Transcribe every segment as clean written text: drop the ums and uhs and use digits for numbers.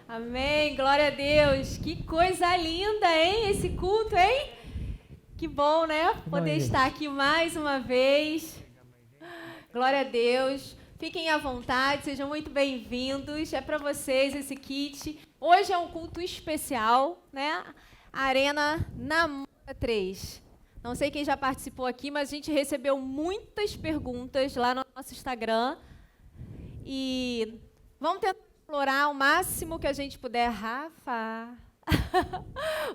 Amém, glória a Deus. Que coisa linda, hein? Esse culto, hein? Que bom, né? Poder estar aqui mais uma vez. Glória a Deus. Fiquem à vontade, sejam muito bem-vindos. É para vocês esse kit. Hoje é um culto especial, né? Arena Namora 3. Não sei quem já participou aqui, mas a gente recebeu muitas perguntas lá no nosso Instagram. E vamos tentar explorar o máximo que a gente puder, Rafa.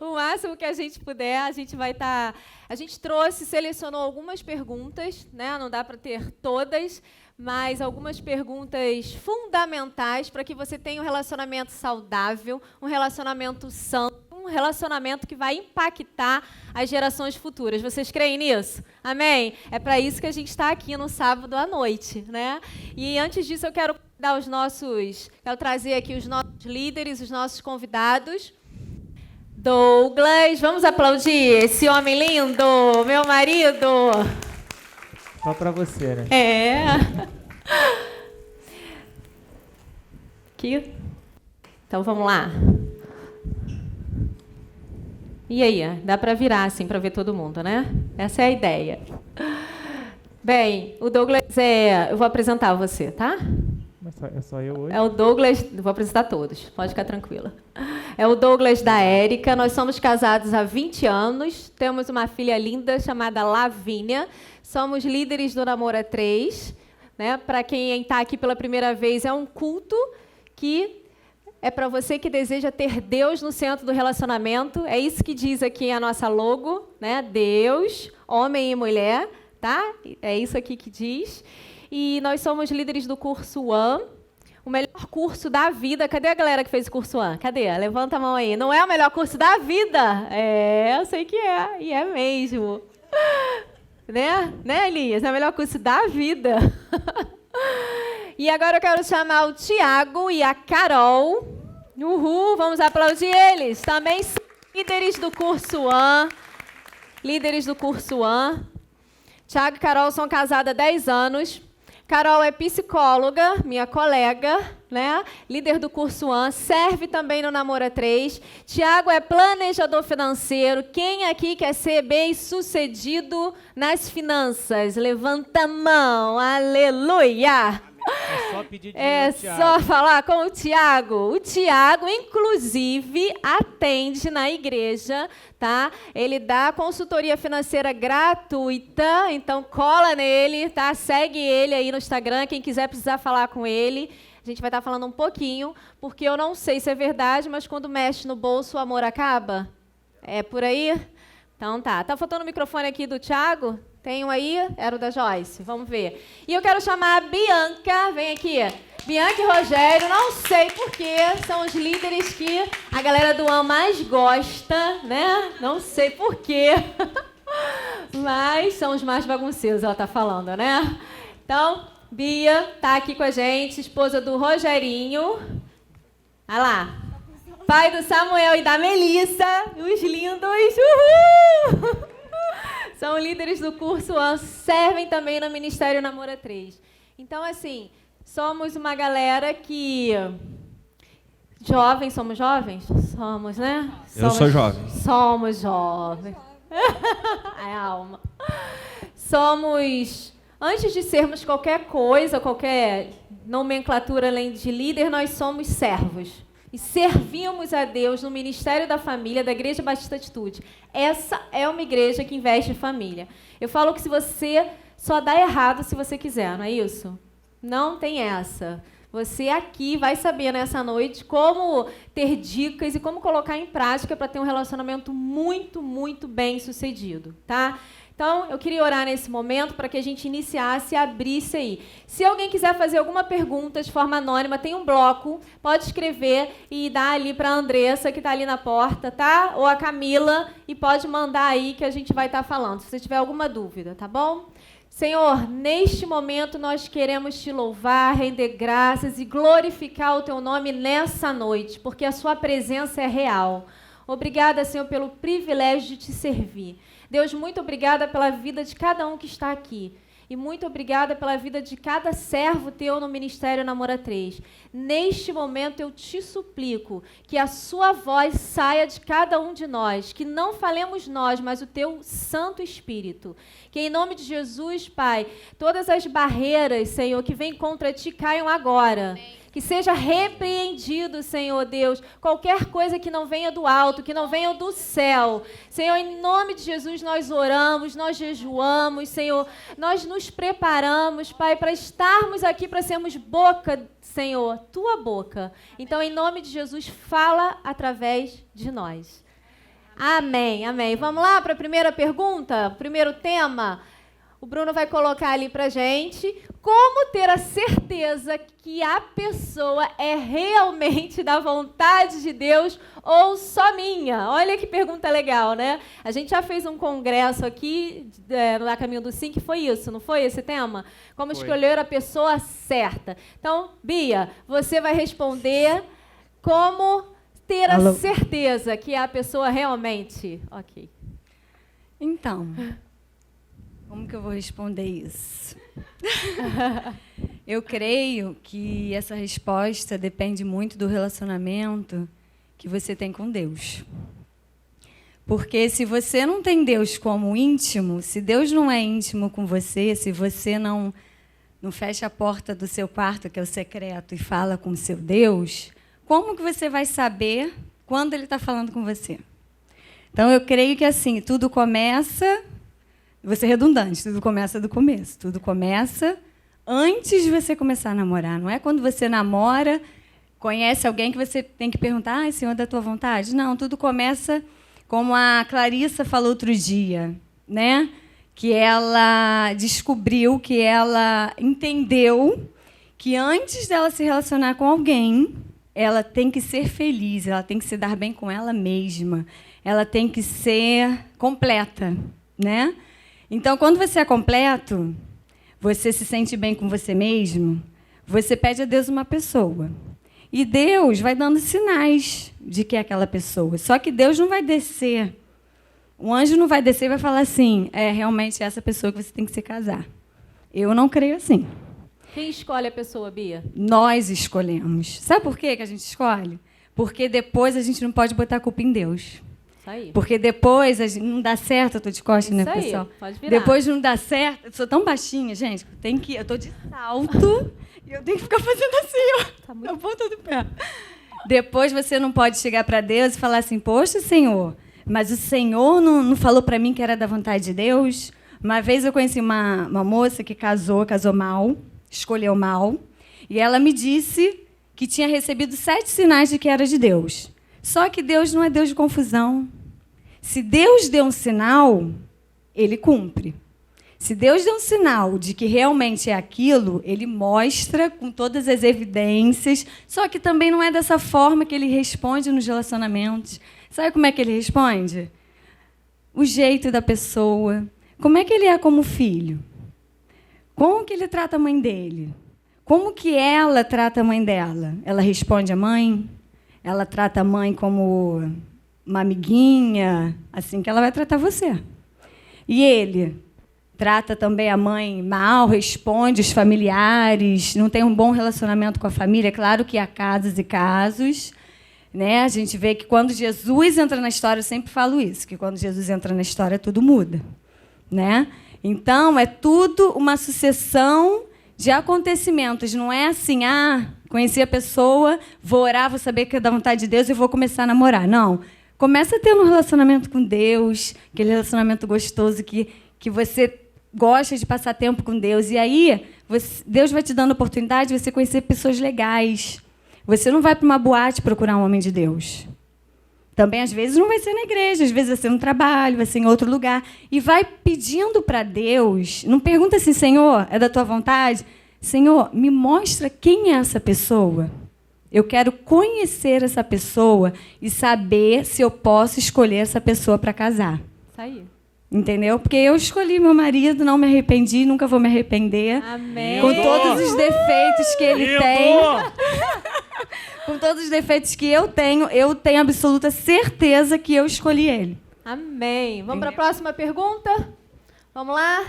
O máximo que a gente puder, a gente vai estar... A gente selecionou algumas perguntas, né? Não dá para ter todas, mas algumas perguntas fundamentais para que você tenha um relacionamento saudável, um relacionamento santo, um relacionamento que vai impactar as gerações futuras. Vocês creem nisso? Amém? É para isso que a gente está aqui no sábado à noite, né? E antes disso eu quero trazer aqui os nossos líderes, os nossos convidados. Douglas, vamos aplaudir esse homem lindo, meu marido. Só para você, né? É. Aqui. Então vamos lá. E aí, dá para virar assim para ver todo mundo, né? Essa é a ideia. Bem, o Douglas eu vou apresentar você, tá? Mas é só eu hoje? É o Douglas, vou apresentar todos, pode ficar tranquila. É o Douglas da Érica, nós somos casados há 20 anos, temos uma filha linda chamada Lavínia, somos líderes do Namora 3, né? Para quem está aqui pela primeira vez, é um culto que é para você que deseja ter Deus no centro do relacionamento, é isso que diz aqui a nossa logo, né? Deus, homem e mulher, tá? É isso aqui que diz. E nós somos líderes do curso One, o melhor curso da vida. Cadê a galera que fez o curso One? Cadê? Levanta a mão aí. Não é o melhor curso da vida? É, eu sei que é, e é mesmo. Né, Elias? É o melhor curso da vida. E agora eu quero chamar o Tiago e a Carol. Uhul, vamos aplaudir eles. Também são líderes do curso One. Líderes do curso One. Tiago e Carol são casados há 10 anos. Carol é psicóloga, minha colega, né? Líder do curso One, serve também no Namora 3. Tiago é planejador financeiro. Quem aqui quer ser bem-sucedido nas finanças? Levanta a mão, aleluia! É só pedir dinheiro, só falar com o Tiago. O Tiago, inclusive, atende na igreja, tá? Ele dá consultoria financeira gratuita, então cola nele, tá? Segue ele aí no Instagram, quem quiser precisar falar com ele. A gente vai estar falando um pouquinho, porque eu não sei se é verdade, mas quando mexe no bolso, o amor acaba? É por aí? Então tá. Tá faltando o microfone aqui do Tiago? Tem um aí? Era o da Joyce. Vamos ver. E eu quero chamar a Bianca. Vem aqui. Bianca e Rogério. Não sei porquê. São os líderes que a galera do AM mais gosta, né? Não sei porquê. Mas são os mais bagunceiros, ela tá falando, né? Então, Bia tá aqui com a gente. Esposa do Rogerinho. Olha lá. Pai do Samuel e da Melissa. Os lindos. Uhul! São líderes do curso One, servem também no Ministério Namora 3. Então, assim, somos uma galera que... Jovens, somos jovens? Somos, né? Eu sou jovem. Somos jovens. É a alma. Somos... Antes de sermos qualquer coisa, qualquer nomenclatura além de líder, nós somos servos. E servimos a Deus no Ministério da Família, da Igreja Batista Atitude. Essa é uma igreja que investe em família. Eu falo que se você só dá errado se você quiser, não é isso? Não tem essa. Você aqui vai saber nessa noite como ter dicas e como colocar em prática para ter um relacionamento muito, muito bem sucedido, tá? Então, eu queria orar nesse momento para que a gente iniciasse e abrisse aí. Se alguém quiser fazer alguma pergunta de forma anônima, tem um bloco, pode escrever e dar ali para a Andressa, que está ali na porta, tá? Ou a Camila, e pode mandar aí que a gente vai estar falando, se você tiver alguma dúvida, tá bom? Senhor, neste momento nós queremos te louvar, render graças e glorificar o teu nome nessa noite, porque a sua presença é real. Obrigada, Senhor, pelo privilégio de te servir. Deus, muito obrigada pela vida de cada um que está aqui. E muito obrigada pela vida de cada servo teu no Ministério Namora 3. Neste momento eu te suplico que a sua voz saia de cada um de nós, que não falemos nós, mas o teu Santo Espírito. Que em nome de Jesus, Pai, todas as barreiras, Senhor, que vêm contra ti caiam agora. Amém. Que seja repreendido, Senhor Deus, qualquer coisa que não venha do alto, que não venha do céu. Senhor, em nome de Jesus nós oramos, nós jejuamos, Senhor, nós nos preparamos, Pai, para estarmos aqui, para sermos boca, Senhor, tua boca. Então, em nome de Jesus, fala através de nós. Amém, amém. Vamos lá para a primeira pergunta, primeiro tema. O Bruno vai colocar ali para gente como ter a certeza que a pessoa é realmente da vontade de Deus ou só minha. Olha que pergunta legal, né? A gente já fez um congresso aqui no Caminho do Sim, que foi isso, não foi esse tema? Como escolher a pessoa certa. Então, Bia, você vai responder como ter a certeza que é a pessoa realmente... Ok. Então... Como que eu vou responder isso? Eu creio que essa resposta depende muito do relacionamento que você tem com Deus. Porque se você não tem Deus como íntimo, se Deus não é íntimo com você, se você não fecha a porta do seu quarto, que é o secreto, e fala com o seu Deus, como que você vai saber quando Ele está falando com você? Então, eu creio que assim, tudo começa... Vou ser redundante, tudo começa do começo. Tudo começa antes de você começar a namorar. Não é quando você namora, conhece alguém que você tem que perguntar, Senhor, da tua vontade? Não, tudo começa como a Clarissa falou outro dia, né? Que ela descobriu, que ela entendeu que antes dela se relacionar com alguém, ela tem que ser feliz, ela tem que se dar bem com ela mesma, ela tem que ser completa, né? Então, quando você é completo, você se sente bem com você mesmo, você pede a Deus uma pessoa. E Deus vai dando sinais de que é aquela pessoa. Só que Deus não vai descer. O anjo não vai descer e vai falar assim, realmente essa pessoa que você tem que se casar. Eu não creio assim. Quem escolhe a pessoa, Bia? Nós escolhemos. Sabe por quê que a gente escolhe? Porque depois a gente não pode botar a culpa em Deus. Aí. Porque depois não dá certo, eu estou de costas, né, aí, pessoal? pode virar. Depois não dá certo, eu sou tão baixinha, gente, eu estou de salto e eu tenho que ficar fazendo assim, ó, tá muito... na ponta do pé. Depois você não pode chegar para Deus e falar assim, poxa, Senhor, mas o Senhor não falou para mim que era da vontade de Deus? Uma vez eu conheci uma moça que casou mal, escolheu mal, e ela me disse que tinha recebido 7 sinais de que era de Deus. Só que Deus não é Deus de confusão. Se Deus deu um sinal, Ele cumpre. Se Deus deu um sinal de que realmente é aquilo, Ele mostra com todas as evidências, só que também não é dessa forma que Ele responde nos relacionamentos. Sabe como é que Ele responde? O jeito da pessoa. Como é que Ele é como filho? Como que Ele trata a mãe dele? Como que ela trata a mãe dela? Ela responde a mãe? Ela trata a mãe como uma amiguinha, assim que ela vai tratar você. E ele trata também a mãe mal, responde os familiares, não tem um bom relacionamento com a família. Claro que há casos e casos, né? A gente vê que quando Jesus entra na história, eu sempre falo isso, que quando Jesus entra na história, tudo muda, né? Então, é tudo uma sucessão de acontecimentos. Não é assim, conheci a pessoa, vou orar, vou saber que é da vontade de Deus e vou começar a namorar. Não. Começa tendo um relacionamento com Deus, aquele relacionamento gostoso que você gosta de passar tempo com Deus. E aí, Deus vai te dando a oportunidade de você conhecer pessoas legais. Você não vai para uma boate procurar um homem de Deus. Também, às vezes, não vai ser na igreja, às vezes vai ser no trabalho, vai ser em outro lugar. E vai pedindo para Deus, não pergunta assim, Senhor, é da tua vontade? Senhor, me mostra quem é essa pessoa. Eu quero conhecer essa pessoa e saber se eu posso escolher essa pessoa para casar. Isso aí. Entendeu? Porque eu escolhi meu marido, não me arrependi, nunca vou me arrepender. Amém. Com todos os defeitos que ele tem. Com todos os defeitos que eu tenho absoluta certeza que eu escolhi ele. Amém. Vamos para a próxima pergunta? Vamos lá?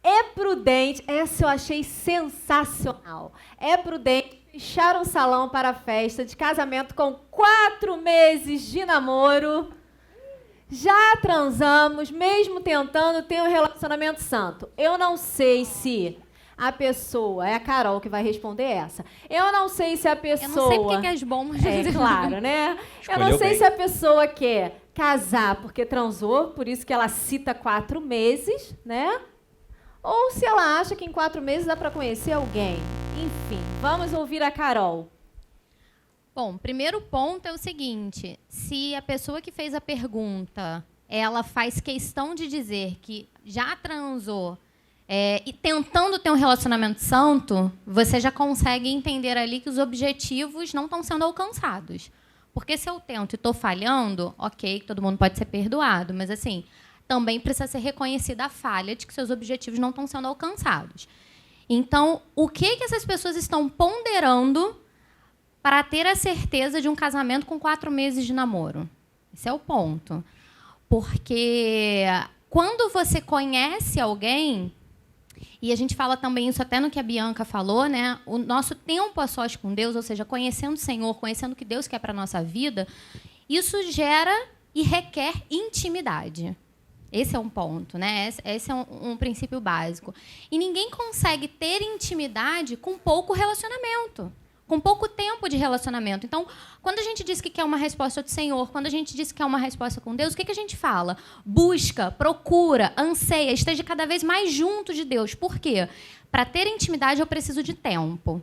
É prudente, essa eu achei sensacional. É prudente fechar um salão para a festa de casamento com 4 meses de namoro. Já transamos, mesmo tentando ter um relacionamento santo. Eu não sei se a pessoa... É a Carol que vai responder essa. Eu não sei se a pessoa... Eu não sei porque que as bombas... É claro, né? Escolheu eu não sei bem. se a pessoa quer casar porque transou, por isso que ela cita 4 meses, né? Ou se ela acha que em 4 meses dá para conhecer alguém. Enfim, vamos ouvir a Carol. Bom, primeiro ponto é o seguinte, se a pessoa que fez a pergunta, ela faz questão de dizer que já transou e tentando ter um relacionamento santo, você já consegue entender ali que os objetivos não estão sendo alcançados. Porque se eu tento e estou falhando, ok, todo mundo pode ser perdoado, mas assim, também precisa ser reconhecida a falha de que seus objetivos não estão sendo alcançados. Então, o que essas pessoas estão ponderando para ter a certeza de um casamento com 4 meses de namoro? Esse é o ponto. Porque quando você conhece alguém, e a gente fala também isso até no que a Bianca falou, né? O nosso tempo a sós com Deus, ou seja, conhecendo o Senhor, conhecendo o que Deus quer para a nossa vida, isso gera e requer intimidade. Esse é um ponto, né? Esse é um princípio básico. E ninguém consegue ter intimidade com pouco relacionamento, com pouco tempo de relacionamento. Então, quando a gente diz que quer uma resposta do Senhor, quando a gente diz que quer uma resposta com Deus, o que a gente fala? Busca, procura, anseia, esteja cada vez mais junto de Deus. Por quê? Para ter intimidade, eu preciso de tempo.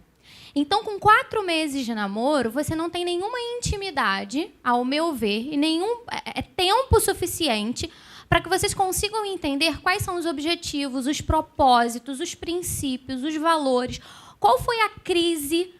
Então, com 4 meses de namoro, você não tem nenhuma intimidade, ao meu ver, e nenhum tempo suficiente para que vocês consigam entender quais são os objetivos, os propósitos, os princípios, os valores, qual foi a crise,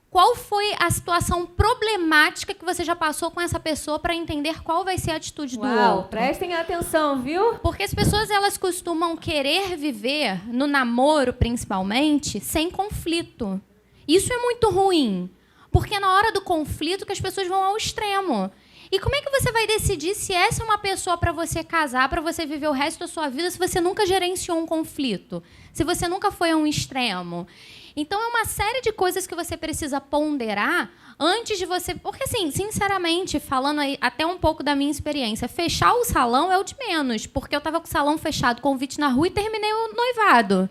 qual foi a situação problemática que você já passou com essa pessoa para entender qual vai ser a atitude do outro. Prestem atenção, viu? Porque as pessoas elas costumam querer viver, no namoro principalmente, sem conflito. Isso é muito ruim, porque é na hora do conflito que as pessoas vão ao extremo. E como é que você vai decidir se essa é uma pessoa para você casar, para você viver o resto da sua vida, se você nunca gerenciou um conflito, se você nunca foi a um extremo? Então, é uma série de coisas que você precisa ponderar antes de você... Porque, assim, sinceramente, falando aí até um pouco da minha experiência, fechar o salão é o de menos, porque eu estava com o salão fechado, convite na rua e terminei o noivado.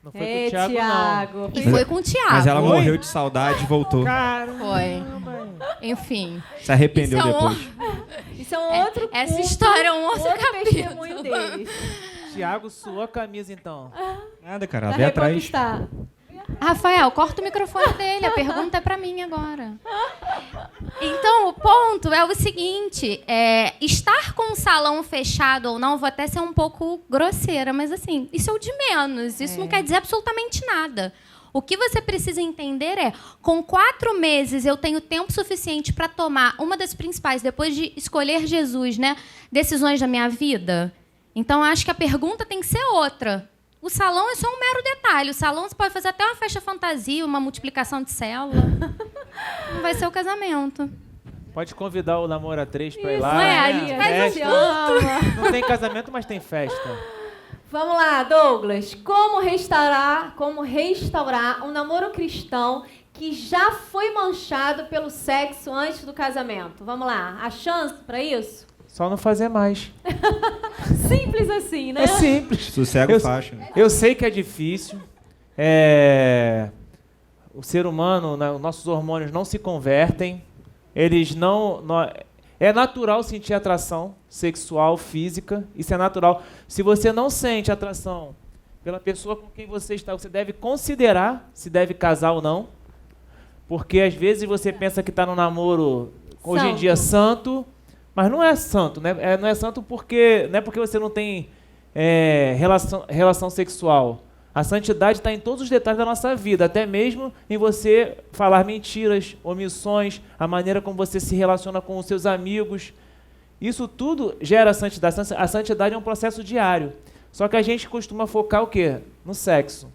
Não foi com o Thiago, não. E foi com o Thiago. Mas ela morreu de saudade e voltou. Caramba. Foi. Enfim. Se arrependeu depois. Isso é um outro Essa história é um outro testemunho deles. Thiago suou a camisa, então. Nada, cara. Ela Pra veio atrás. reconquistar. Rafael, corta o microfone dele. A pergunta é para mim agora. Então, o ponto é o seguinte. Estar com o salão fechado ou não, vou até ser um pouco grosseira, mas assim, isso é o de menos. Isso não quer dizer absolutamente nada. O que você precisa entender é, com 4 meses eu tenho tempo suficiente para tomar uma das principais, depois de escolher Jesus, né, decisões da minha vida? Então, acho que a pergunta tem que ser outra. O salão é só um mero detalhe. O salão você pode fazer até uma festa fantasia, uma multiplicação de célula. Não vai ser o casamento. Pode convidar o Namora 3 para ir Isso, lá. não é? né? A gente Festa. se ama. Não tem casamento, mas tem festa. Vamos lá, Douglas. Como restaurar um namoro cristão que já foi manchado pelo sexo antes do casamento? Vamos lá. Há chance para isso? Só não fazer mais. Simples assim, né? É simples. Sossego faixa. Eu sei que é difícil. O ser humano, né, os nossos hormônios não se convertem. Eles não... É natural sentir atração sexual, física. Isso é natural. Se você não sente atração pela pessoa com quem você está, você deve considerar se deve casar ou não. Porque às vezes você pensa que está no namoro, hoje em dia, santo, mas não é santo, né? Não é santo porque não é porque você não tem relação sexual. A santidade está em todos os detalhes da nossa vida, até mesmo em você falar mentiras, omissões, a maneira como você se relaciona com os seus amigos. Isso tudo gera santidade. A santidade é um processo diário. Só que a gente costuma focar o quê? No sexo.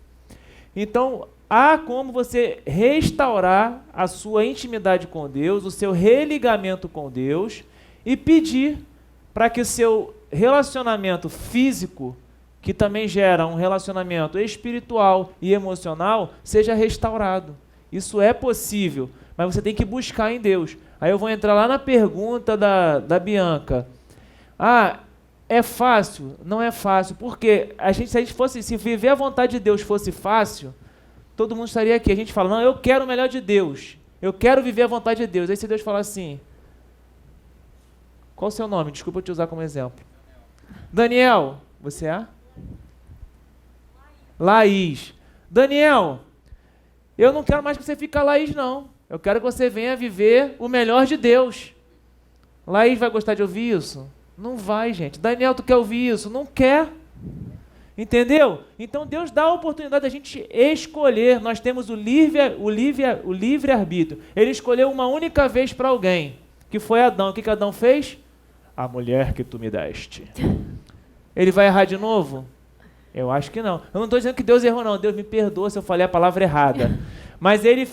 Então, há como você restaurar a sua intimidade com Deus, o seu religamento com Deus, e pedir para que o seu relacionamento físico, que também gera um relacionamento espiritual e emocional, seja restaurado. Isso é possível, mas você tem que buscar em Deus. Aí eu vou entrar lá na pergunta da Bianca. Ah, é fácil? Não é fácil, porque se viver a vontade de Deus fosse fácil, todo mundo estaria aqui. A gente fala, não, eu quero o melhor de Deus, eu quero viver a vontade de Deus. Aí se Deus falar assim, qual o seu nome? Desculpa eu te usar como exemplo. Daniel, você é? Laís. Daniel, eu não quero mais que você fique Laís, não. Eu quero que você venha viver o melhor de Deus. Laís vai gostar de ouvir isso? Não vai, gente. Daniel, tu quer ouvir isso? Não quer. Entendeu? Então Deus dá a oportunidade da gente escolher. Nós temos o livre-arbítrio. Ele escolheu uma única vez para alguém, que foi Adão. O que Adão fez? A mulher que tu me deste. Ele vai errar de novo? Eu acho que não. Eu não estou dizendo que Deus errou, não. Deus me perdoa se eu falei a palavra errada. Mas ele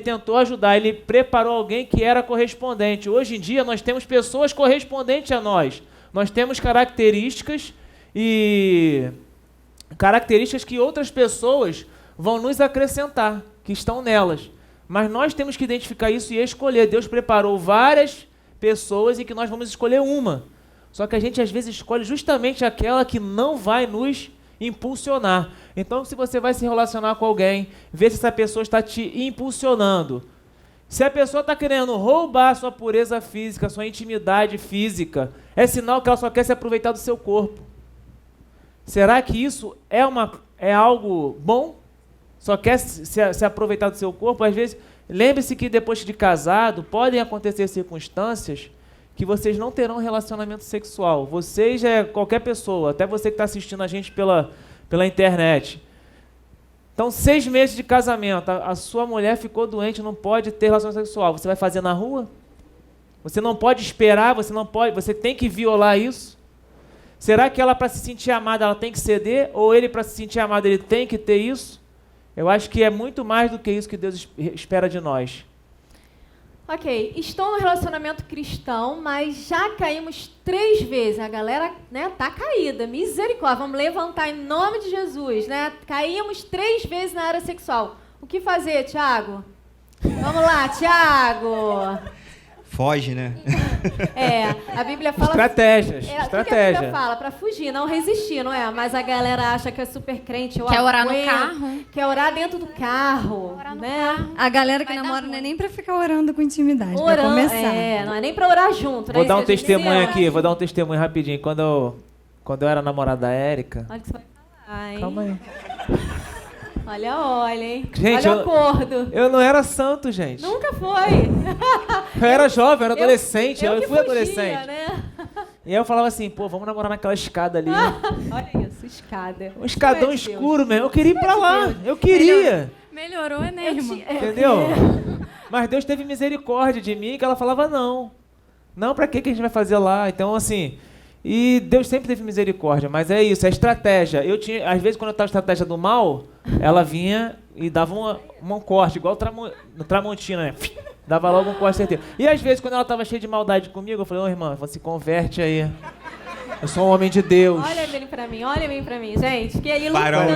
tentou ajudar, ele preparou alguém que era correspondente. Hoje em dia, nós temos pessoas correspondentes a nós. Nós temos características que outras pessoas vão nos acrescentar, que estão nelas. Mas nós temos que identificar isso e escolher. Deus preparou várias pessoas e que nós vamos escolher uma. Só que a gente, às vezes, escolhe justamente aquela que não vai nos impulsionar. Então, se você vai se relacionar com alguém, vê se essa pessoa está te impulsionando. Se a pessoa está querendo roubar sua pureza física, sua intimidade física, é sinal que ela só quer se aproveitar do seu corpo. Será que isso é algo bom? Só quer se aproveitar do seu corpo? Às vezes, lembre-se que depois de casado, podem acontecer circunstâncias que vocês não terão relacionamento sexual. Vocês qualquer pessoa, até você que está assistindo a gente pela internet. Então, 6 meses de casamento, a sua mulher ficou doente, não pode ter relação sexual. Você vai fazer na rua? Você não pode esperar, você tem que violar isso? Será que ela, para se sentir amada, ela tem que ceder? Ou ele, para se sentir amado, ele tem que ter isso? Eu acho que é muito mais do que isso que Deus espera de nós. Ok, estou num relacionamento cristão, mas já caímos 3 vezes. A galera, né, tá caída. Misericórdia, vamos levantar em nome de Jesus, né? Caímos 3 vezes na área sexual. O que fazer, Tiago? Vamos lá, Tiago. Foge, né? A Bíblia fala... Estratégias. O que a Bíblia fala? Para fugir, não resistir, não é? Mas a galera acha que é super crente. Quer orar no carro. Quer orar dentro do carro, né? A galera que namora não é nem para ficar orando com intimidade, para começar. Não é nem para orar junto. Né? Vou dar um testemunho aqui, vou dar um testemunho rapidinho. Quando eu era namorado da Érica... Olha o que você vai falar, hein? Calma aí. Olha, hein? Gente, olha o acordo. Eu não era santo, gente. Nunca foi. Eu era jovem, eu era adolescente. Eu fui fugia, adolescente. Né? E aí eu falava assim, pô, vamos namorar naquela escada ali. Olha isso, escada. Um escadão escuro mesmo. Eu queria ir pra lá. Eu queria. Melhorou, né, irmão? Entendeu? Mas Deus teve misericórdia de mim, que ela falava não. Não, pra que a gente vai fazer lá? Então, assim... E Deus sempre teve misericórdia, mas é isso, é estratégia. Às vezes, quando eu estava na estratégia do mal, ela vinha e dava um corte, igual no Tramontina, né? Dava logo um corte certeiro. E às vezes, quando ela estava cheia de maldade comigo, eu falei, ô irmã, você se converte aí. Eu sou um homem de Deus. Olha bem pra mim, gente. Que ele Barão,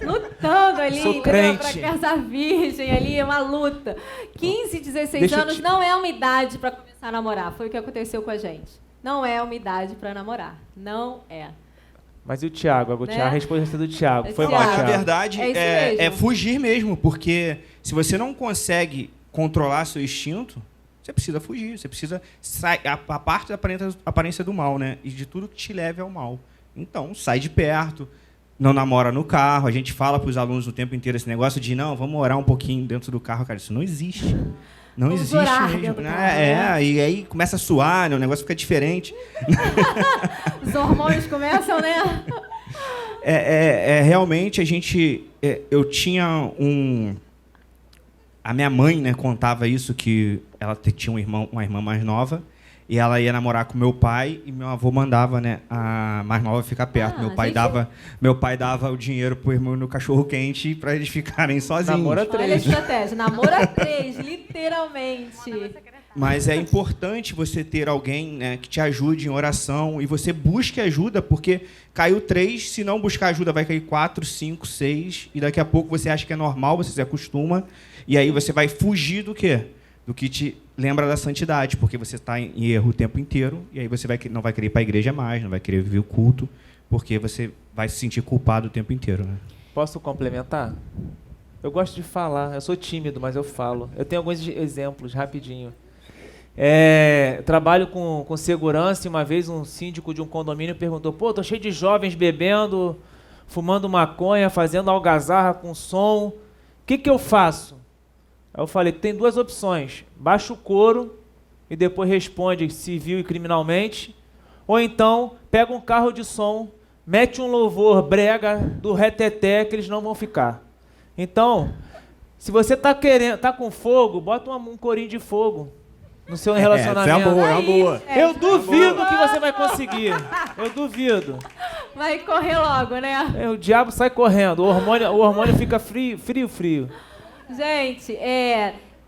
lutando ali, sou crente. pra casar virgem ali, é uma luta. 15, 16 anos não é uma idade pra começar a namorar. Foi o que aconteceu com a gente. Não é uma idade pra namorar. Não é. Mas e o Thiago? A resposta do Thiago. Foi mal, Na Thiago. verdade, é fugir mesmo, porque se você não consegue controlar seu instinto, você precisa fugir, você precisa sair a parte da aparência do mal, né? E de tudo que te leve ao mal. Então, sai de perto, não namora no carro. A gente fala para os alunos o tempo inteiro esse negócio de, não, vamos orar um pouquinho dentro do carro. Cara, isso não existe. Não vamos existe mesmo. Né? E aí começa a suar, né? O negócio fica diferente. Os hormônios começam, né? Realmente, a gente... eu tinha a minha mãe, né, contava isso, que ela tinha uma irmã mais nova, e ela ia namorar com meu pai, e meu avô mandava, né, a mais nova ficar perto. Meu pai dava o dinheiro pro irmão no cachorro-quente para eles ficarem sozinhos. Namora 3. Olha a estratégia. Namora 3, literalmente. Mas é importante você ter alguém, né, que te ajude em oração e você busque ajuda, porque caiu 3, se não buscar ajuda vai cair 4, 5, 6, e daqui a pouco você acha que é normal, você se acostuma, e aí você vai fugir do quê? Do que te lembra da santidade, porque você está em erro o tempo inteiro, e aí você não vai querer ir para a igreja mais, não vai querer viver o culto, porque você vai se sentir culpado o tempo inteiro. Né? Posso complementar? Eu gosto de falar, eu sou tímido, mas eu falo. Eu tenho alguns exemplos, rapidinho. Trabalho com segurança e uma vez um síndico de um condomínio perguntou: pô, tô cheio de jovens bebendo, fumando maconha, fazendo algazarra com som, o que eu faço? Aí eu falei: tem 2 opções, baixa o coro e depois responde civil e criminalmente, ou então pega um carro de som, mete um louvor brega do reteté que eles não vão ficar. Então, se você tá com fogo, bota um corinho de fogo no seu relacionamento. É uma boa. Eu duvido que você vai conseguir. Eu duvido. Vai correr logo, né? O diabo sai correndo. O hormônio fica frio. Gente,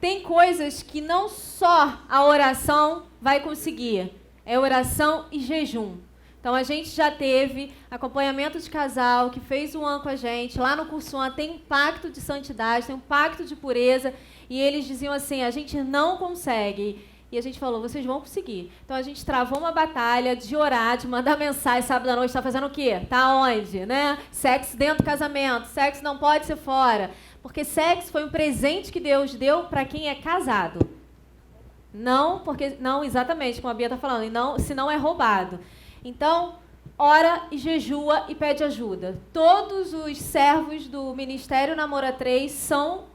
tem coisas que não só a oração vai conseguir. É oração e jejum. Então, a gente já teve acompanhamento de casal que fez o ano com a gente. Lá no curso 1 tem um pacto de santidade, tem um pacto de pureza. E eles diziam assim, a gente não consegue. E a gente falou, vocês vão conseguir. Então, a gente travou uma batalha de orar, de mandar mensagem sábado à noite. Tá fazendo o quê? Tá onde? Né? Sexo dentro do casamento. Sexo não pode ser fora. Porque sexo foi um presente que Deus deu para quem é casado. Não exatamente como a Bia está falando. E não, se não é roubado. Então, ora e jejua e pede ajuda. Todos os servos do Ministério Namora 3 são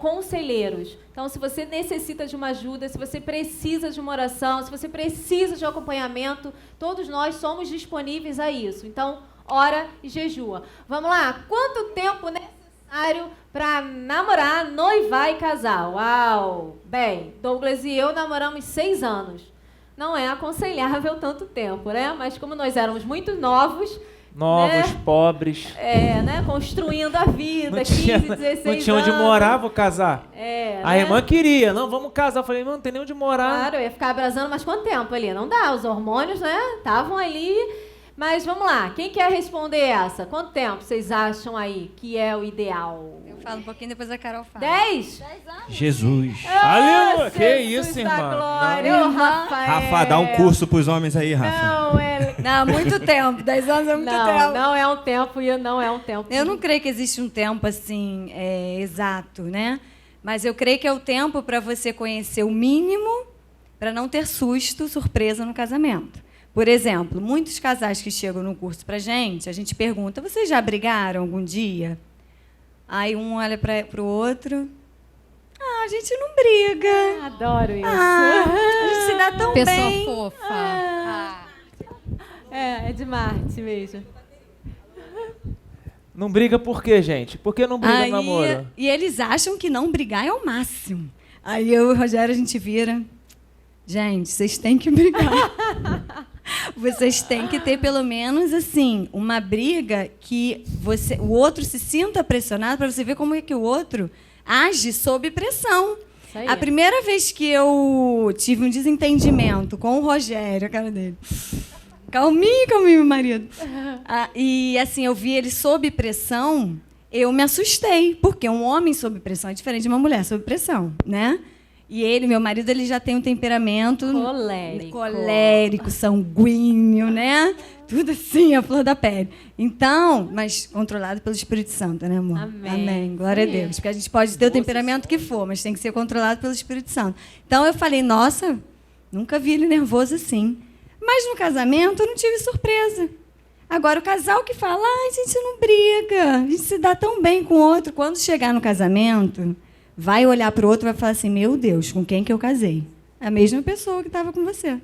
conselheiros. Então, se você necessita de uma ajuda, se você precisa de uma oração, se você precisa de um acompanhamento, todos nós somos disponíveis a isso. Então, ora e jejua. Vamos lá? Quanto tempo necessário para namorar, noivar e casar? Uau! Bem, Douglas e eu namoramos 6 anos. Não é aconselhável tanto tempo, né? Mas como nós éramos muito novos, né? Pobres. Né? Construindo a vida, 15, 16 anos. Não tinha onde morar, vou casar. A né? irmã queria, não, vamos casar. Eu falei, não tem nem onde morar. Claro, eu ia ficar abrasando, mas quanto tempo ali? Não dá, os hormônios, né? Estavam ali. Mas vamos lá, quem quer responder essa? Quanto tempo vocês acham aí que é o ideal? Eu falo um pouquinho, depois a Carol fala. 10? 10 anos. Jesus. Aleluia! Que Jesus isso, da irmã? glória, ô, Rafael. Rafa, dá um curso pros homens aí, Rafa. Não, muito tempo. 10 anos é muito tempo. Não é um tempo e não é um tempo. Eu não creio que existe um tempo assim exato, né? Mas eu creio que é o tempo para você conhecer o mínimo para não ter susto, surpresa no casamento. Por exemplo, muitos casais que chegam no curso para a gente pergunta, vocês já brigaram algum dia? Aí um olha para o outro, a gente não briga. Adoro isso. A gente se dá tão Pessoa bem. fofa. É de Marte mesmo. Não briga por quê, gente? Por que não briga no namoro? E eles acham que não brigar é o máximo. Aí eu e o Rogério, a gente vira, gente, vocês têm que brigar. Vocês têm que ter, pelo menos, assim, uma briga que o outro se sinta pressionado para você ver como é que o outro age sob pressão. A primeira vez que eu tive um desentendimento com o Rogério, a cara dele... Calminho, meu marido. E, assim, eu vi ele sob pressão, eu me assustei, porque um homem sob pressão é diferente de uma mulher sob pressão, né? E ele, meu marido, ele já tem um temperamento colérico, sanguíneo, né? Tudo assim, a flor da pele. Então, mas controlado pelo Espírito Santo, né, amor? Amém. Glória a Deus. Porque a gente pode ter o temperamento que for, mas tem que ser controlado pelo Espírito Santo. Então, eu falei, nossa, nunca vi ele nervoso assim. Mas no casamento eu não tive surpresa. Agora, o casal que fala, a gente não briga, a gente se dá tão bem com o outro. Quando chegar no casamento, vai olhar para o outro e vai falar assim, meu Deus, com quem que eu casei? A mesma pessoa que estava com você.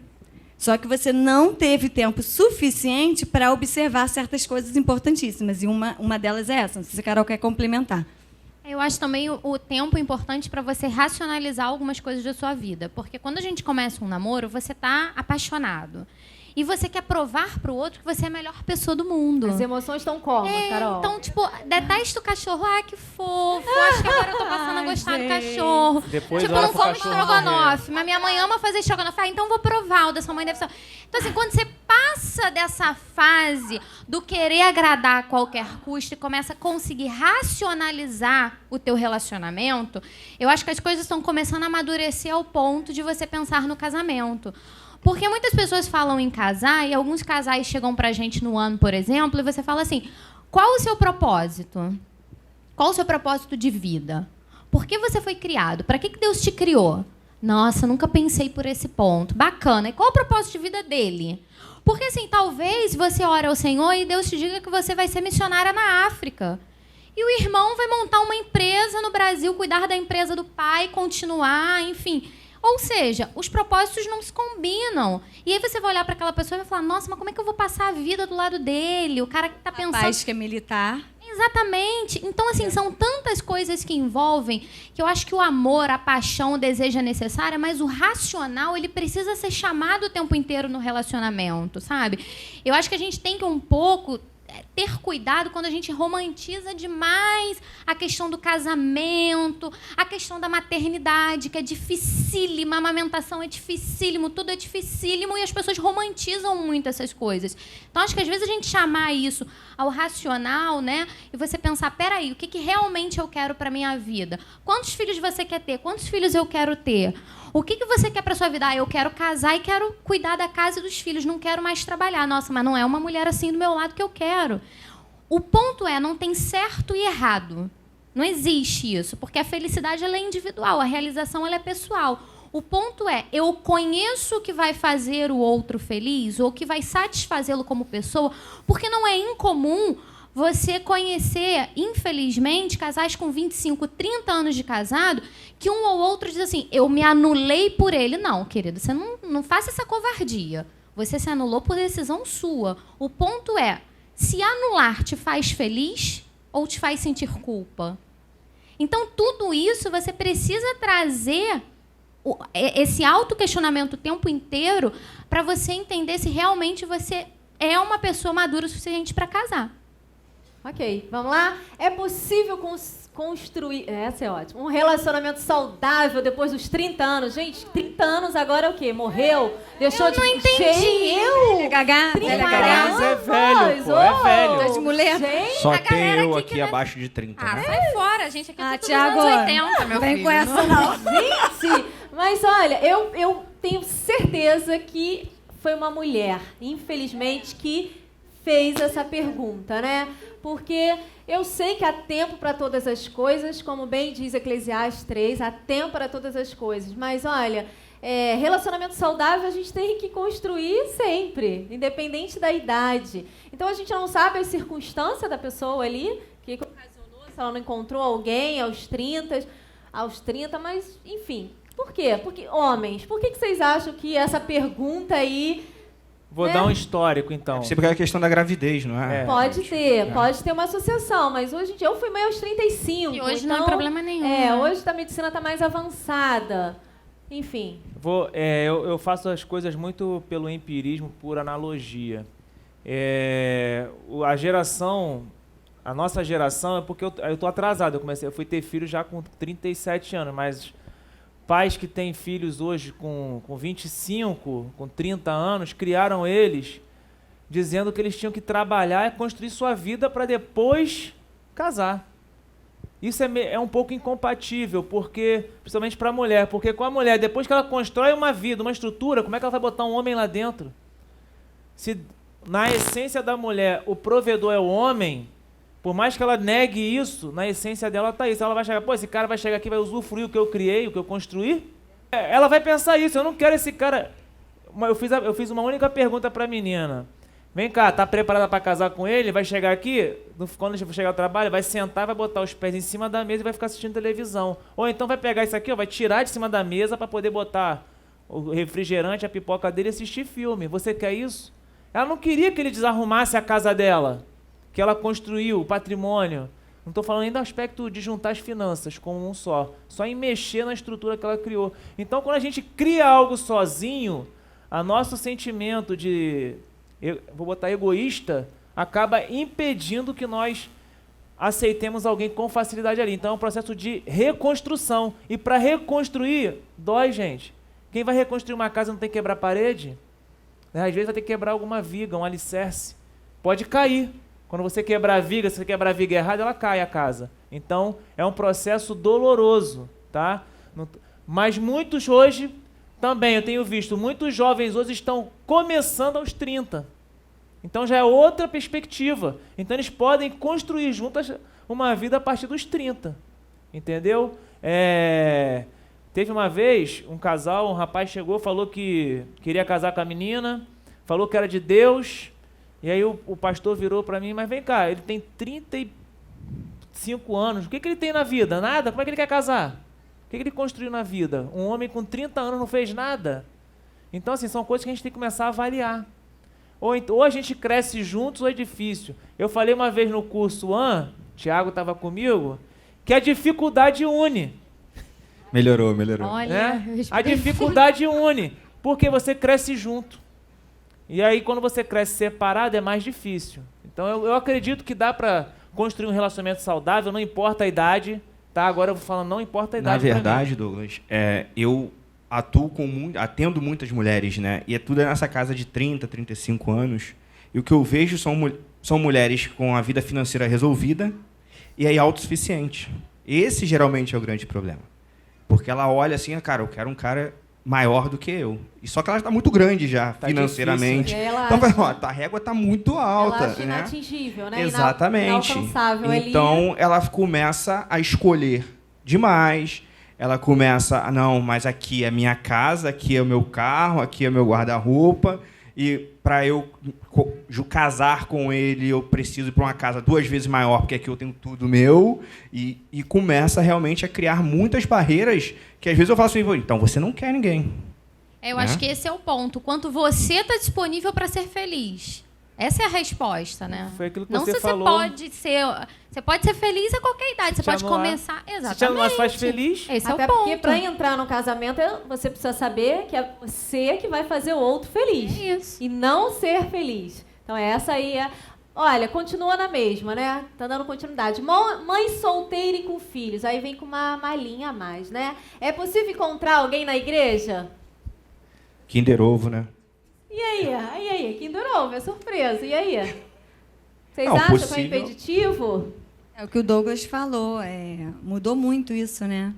Só que você não teve tempo suficiente para observar certas coisas importantíssimas. E uma delas é essa. Não sei se a Carol quer complementar. Eu acho também o tempo importante para você racionalizar algumas coisas da sua vida. Porque quando a gente começa um namoro, você está apaixonado. e você quer provar pro outro que você é a melhor pessoa do mundo. As emoções estão como, Carol? Então, tipo, detesto o cachorro. Ah, que fofo. Acho que agora eu tô passando a gostar do cachorro. Depois Tipo, olha não pro como cachorro estrogonofe, mas minha mãe ama fazer estrogonofe. Ah, então vou provar. O da sua mãe deve ser... Então, assim, quando você passa dessa fase do querer agradar a qualquer custo e começa a conseguir racionalizar o teu relacionamento, eu acho que as coisas estão começando a amadurecer ao ponto de você pensar no casamento. Porque muitas pessoas falam em casar, e alguns casais chegam pra gente no ano, por exemplo, e você fala assim, qual o seu propósito? Qual o seu propósito de vida? Por que você foi criado? Para que Deus te criou? Nossa, nunca pensei por esse ponto. Bacana. E qual o propósito de vida dele? Porque, assim, talvez você ore ao Senhor e Deus te diga que você vai ser missionária na África. E o irmão vai montar uma empresa no Brasil, cuidar da empresa do pai, continuar, enfim... Ou seja, os propósitos não se combinam. E aí você vai olhar para aquela pessoa e vai falar, nossa, mas como é que eu vou passar a vida do lado dele? O cara que está pensando... Rapaz que é militar. Exatamente. Então, assim, são tantas coisas que envolvem que eu acho que o amor, a paixão, o desejo é necessário, mas o racional, ele precisa ser chamado o tempo inteiro no relacionamento, sabe? Eu acho que a gente tem que um pouco... ter cuidado quando a gente romantiza demais a questão do casamento, a questão da maternidade, que é dificílima, a amamentação é dificílimo, tudo é dificílimo e as pessoas romantizam muito essas coisas. Então, acho que às vezes a gente chamar isso ao racional, né? E você pensar, peraí, o que realmente eu quero para minha vida? Quantos filhos você quer ter? Quantos filhos eu quero ter? O que você quer para sua vida? Ah, eu quero casar e quero cuidar da casa e dos filhos, não quero mais trabalhar. Nossa, mas não é uma mulher assim do meu lado que eu quero. O ponto é, não tem certo e errado. Não existe isso, porque a felicidade ela é individual, a realização ela é pessoal. O ponto é, eu conheço o que vai fazer o outro feliz ou o que vai satisfazê-lo como pessoa, porque não é incomum você conhecer, infelizmente, casais com 25, 30 anos de casado, que um ou outro diz assim, eu me anulei por ele. Não, querido, você não faça essa covardia. Você se anulou por decisão sua. O ponto é, se anular te faz feliz ou te faz sentir culpa? Então, tudo isso você precisa trazer esse autoquestionamento o tempo inteiro para você entender se realmente você é uma pessoa madura o suficiente para casar. Ok, vamos lá? É possível construir... Essa é ótima. Um relacionamento saudável depois dos 30 anos. Gente, 30 anos agora é o quê? Morreu? Deixou eu de... não entendi. Eu? Gagá, 30 Mas é velho, pô, Ô, é velho. Tá de mulher. Gente, Só a tem galera eu aqui aqui que abaixo de 30. Ah, né? sai fora, a gente aqui é tudo dos Tiago, anos 80, meu vem filho. com essa não. gente, mas olha, eu tenho certeza que foi uma mulher, infelizmente, que fez essa pergunta, né? Porque eu sei que há tempo para todas as coisas, como bem diz Eclesiastes 3, há tempo para todas as coisas. Mas, olha, relacionamento saudável a gente tem que construir sempre, independente da idade. Então, a gente não sabe a circunstância da pessoa ali, que ocasionou, se ela não encontrou alguém aos 30, mas, enfim. Por quê? Porque, homens, por que vocês acham que essa pergunta aí... Vou dar um histórico, então. Sempre é a questão da gravidez, não é? Pode ter uma associação, mas hoje em dia eu fui mãe aos 35. E hoje então, não é problema nenhum. Hoje a medicina está mais avançada. Enfim. Eu faço as coisas muito pelo empirismo, por analogia. A nossa geração, é porque eu tô atrasado. Eu fui ter filho já com 37 anos, mas pais que têm filhos hoje com 25, com 30 anos, criaram eles dizendo que eles tinham que trabalhar e construir sua vida para depois casar. Isso é um pouco incompatível, principalmente para a mulher, porque com a mulher, depois que ela constrói uma vida, uma estrutura, como é que ela vai botar um homem lá dentro? Se na essência da mulher o provedor é o homem, por mais que ela negue isso, na essência dela está isso. Ela vai chegar, esse cara vai chegar aqui e vai usufruir o que eu criei, o que eu construí. Ela vai pensar isso, eu não quero esse cara... Eu fiz uma única pergunta para a menina. Vem cá, tá preparada para casar com ele? Vai chegar aqui, quando chegar ao trabalho, vai sentar, vai botar os pés em cima da mesa e vai ficar assistindo televisão. Ou então vai pegar isso aqui, vai tirar de cima da mesa para poder botar o refrigerante, a pipoca dele e assistir filme. Você quer isso? Ela não queria que ele desarrumasse a casa dela, que ela construiu, o patrimônio. Não estou falando nem do aspecto de juntar as finanças como um só em mexer na estrutura que ela criou. Então, quando a gente cria algo sozinho, a nosso sentimento de, vou botar egoísta, acaba impedindo que nós aceitemos alguém com facilidade ali. Então é um processo de reconstrução. E para reconstruir, dói, gente. Quem vai reconstruir uma casa não tem que quebrar parede? Às vezes vai ter que quebrar alguma viga, um alicerce. Pode cair. Quando você quebrar a viga, se você quebrar a viga errada, ela cai a casa. Então é um processo doloroso, tá? Mas muitos hoje, também eu tenho visto, muitos jovens hoje estão começando aos 30. Então já é outra perspectiva. Então eles podem construir juntas uma vida a partir dos 30. Entendeu? Teve uma vez um casal, um rapaz chegou, falou que queria casar com a menina, falou que era de Deus, e aí o pastor virou para mim, mas vem cá, ele tem 35 anos, o que ele tem na vida? Nada? Como é que ele quer casar? O que ele construiu na vida? Um homem com 30 anos não fez nada? Então, assim, são coisas que a gente tem que começar a avaliar. Ou a gente cresce juntos ou é difícil. Eu falei uma vez no curso Tiago estava comigo, que a dificuldade une. Melhorou. Olha, A dificuldade une, porque você cresce junto. E aí, quando você cresce separado, é mais difícil. Então, eu acredito que dá para construir um relacionamento saudável, não importa a idade, tá? Agora eu vou falando, não importa a idade. Na verdade, Douglas, eu atendo muitas mulheres, né? E tudo nessa casa de 30, 35 anos. E o que eu vejo são mulheres com a vida financeira resolvida e aí autossuficiente. Esse geralmente é o grande problema. Porque ela olha assim, cara, eu quero um cara maior do que eu. E só que ela está muito grande já, financeiramente. Então, a régua está muito alta. Ela acha inatingível, né? Exatamente. Inalcançável então, ela começa a escolher demais. Ela começa, não, mas aqui é a minha casa, aqui é o meu carro, aqui é o meu guarda-roupa. E para eu casar com ele, eu preciso ir para uma casa 2 vezes maior, porque aqui eu tenho tudo meu. E começa realmente a criar muitas barreiras que às vezes eu falo assim, então você não quer ninguém. Eu acho que esse é o ponto. Quanto você está disponível para ser feliz. Essa é a resposta, né? Foi aquilo que não você se falou. Você pode ser feliz a qualquer idade. Você pode começar... Exatamente. Se não faz feliz... Esse Até é o ponto. porque para entrar no casamento, você precisa saber que é você que vai fazer o outro feliz. É isso. E não ser feliz. Então essa aí é... Olha, continua na mesma, né? Tá dando continuidade. Mãe solteira e com filhos. Aí vem com uma malinha a mais, né? É possível encontrar alguém na igreja? Kinder Ovo, né? E aí? Kinder Ovo, é surpresa. E aí? Vocês Não, acham que é possível. impeditivo? É o que o Douglas falou, mudou muito isso, né?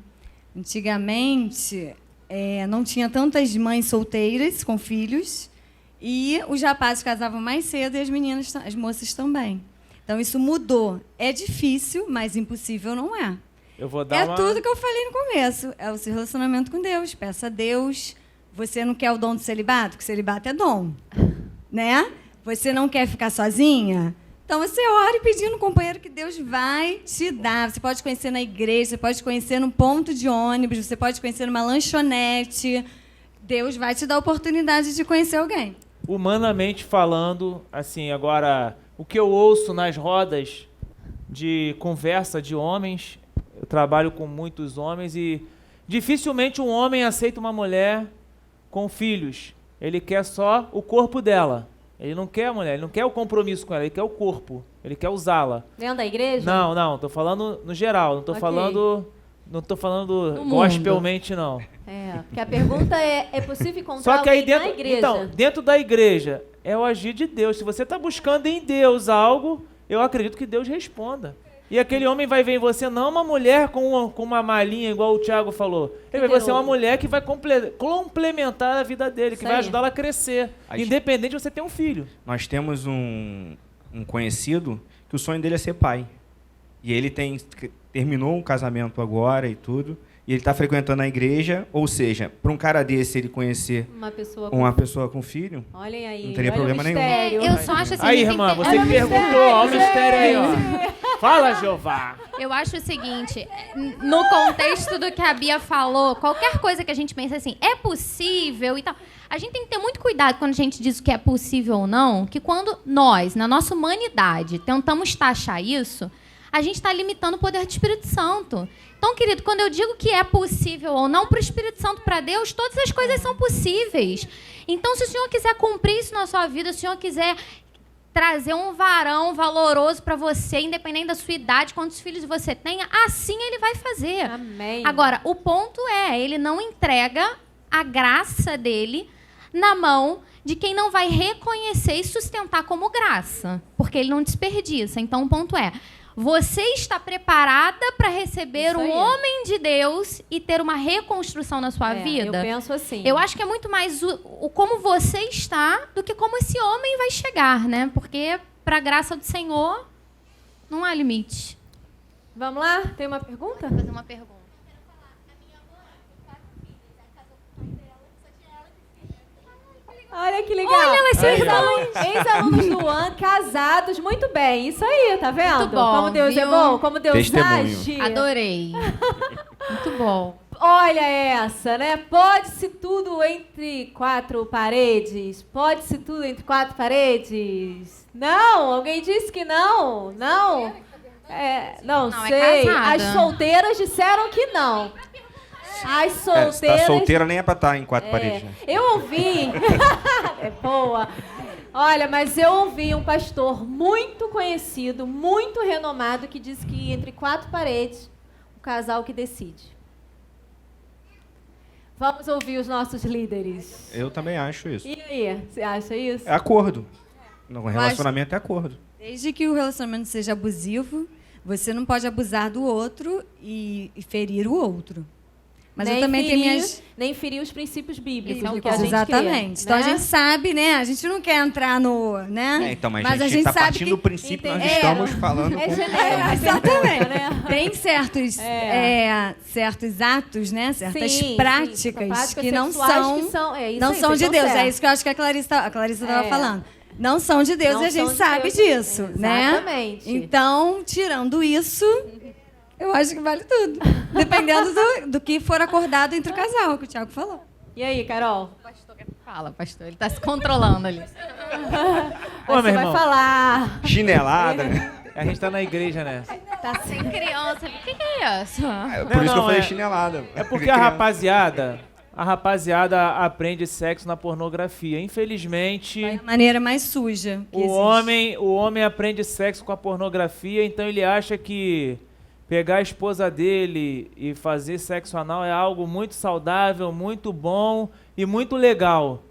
Antigamente, não tinha tantas mães solteiras com filhos e os rapazes casavam mais cedo e as moças também. Então, isso mudou. É difícil, mas impossível não é. Eu vou dar tudo que eu falei no começo. É o seu relacionamento com Deus. Peça a Deus. Você não quer o dom do celibato? Porque celibato é dom. Né? Você não quer ficar sozinha? Então, você ore pedindo um companheiro que Deus vai te dar. Você pode conhecer na igreja, você pode conhecer num ponto de ônibus, você pode conhecer numa lanchonete. Deus vai te dar a oportunidade de conhecer alguém. Humanamente falando, assim, agora, o que eu ouço nas rodas de conversa de homens, eu trabalho com muitos homens e dificilmente um homem aceita uma mulher com filhos. Ele quer só o corpo dela. Ele não quer a mulher, ele não quer o compromisso com ela, ele quer o corpo, ele quer usá-la. Dentro da igreja? Não, tô falando no geral, não tô falando no gospelmente, não. Porque a pergunta é possível encontrar Só que aí alguém dentro, na igreja? então, dentro da igreja é o agir de Deus. Se você está buscando em Deus algo, eu acredito que Deus responda. E aquele homem vai ver em você não uma mulher com uma malinha, igual o Tiago falou. Ele vai ser uma mulher que vai complementar a vida dele, que vai ajudá-la a crescer, independente de você ter um filho. Nós temos um conhecido que o sonho dele é ser pai. E ele terminou um casamento agora e tudo, e ele está frequentando a igreja, ou seja, para um cara desse ele conhecer uma pessoa com filho, olhem aí, não teria problema nenhum. Eu só acho assim... Aí, irmã, você que perguntou, ó, o mistério aí, ó. Fala, Jeová. Eu acho o seguinte, no contexto do que a Bia falou, qualquer coisa que a gente pensa assim, é possível e tal, a gente tem que ter muito cuidado quando a gente diz o que é possível ou não, que quando nós, na nossa humanidade, tentamos taxar isso, a gente está limitando o poder do Espírito Santo. Então, querido, quando eu digo que é possível ou não para o Espírito Santo, para Deus, todas as coisas são possíveis. Então, se o Senhor quiser cumprir isso na sua vida, se o Senhor quiser trazer um varão valoroso para você, independente da sua idade, quantos filhos você tenha, assim Ele vai fazer. Amém. Agora, o ponto é, Ele não entrega a graça dele na mão de quem não vai reconhecer e sustentar como graça, porque Ele não desperdiça. Então, o ponto é, você está preparada para receber um homem de Deus e ter uma reconstrução na sua vida? Eu penso assim. Eu acho que é muito mais o como você está do que como esse homem vai chegar, né? Porque, para a graça do Senhor, não há limite. Vamos lá? Tem uma pergunta? Vou fazer uma pergunta. Olha que legal. Olha, elas são Ex-alunos do AN, casados, muito bem. Isso aí, tá vendo? Muito bom, Como Deus é viu? bom, como Deus Testemunho. age. Adorei. Muito bom. Olha essa, né? Pode-se tudo entre quatro paredes? Pode-se tudo entre quatro paredes? Não? Alguém disse que não? Não? Não Não, é sei. casada. As solteiras disseram que não. As Se solteiras... tá solteira, nem é pra estar em quatro paredes. Né? Eu ouvi... É boa. Olha, mas eu ouvi um pastor muito conhecido, muito renomado, que disse que entre quatro paredes, o casal que decide. Vamos ouvir os nossos líderes. Eu também acho isso. E aí, você acha isso? É acordo. No relacionamento é acordo. Desde que o relacionamento seja abusivo, você não pode abusar do outro e ferir o outro. Mas eu também tenho minhas... Nem ferir os princípios bíblicos Isso, do que a gente exatamente. crê, Então né? a gente sabe, né? A gente não quer entrar no... né? Então, mas a a gente gente tá sabe partindo que... do princípio que nós Entendeu? estamos falando É com... genérico, exatamente. né? Tem certos, certos atos, né? Certas Sim, práticas sim. Práticas que não sexuais são, que são, isso não aí, são vocês de estão Deus. É certos. isso que eu acho que a Clarissa estava falando. Não são de Deus Não e a gente são de sabe Deus. disso, né? Exatamente. Então, tirando isso, eu acho que vale tudo. Dependendo do que for acordado entre o casal, que o Thiago falou. E aí, Carol? Fala, pastor. Ele está se controlando ali. Pô, Você meu vai irmão. falar. Chinelada, né? A gente tá na igreja, né? Tá Sem criança. O que é isso? Por isso que eu falei é- chinelada. É porque a rapaziada aprende sexo na pornografia. Infelizmente, Da maneira mais suja que existe. o homem aprende sexo com a pornografia, então ele acha que pegar a esposa dele e fazer sexo anal é algo muito saudável, muito bom e muito legal.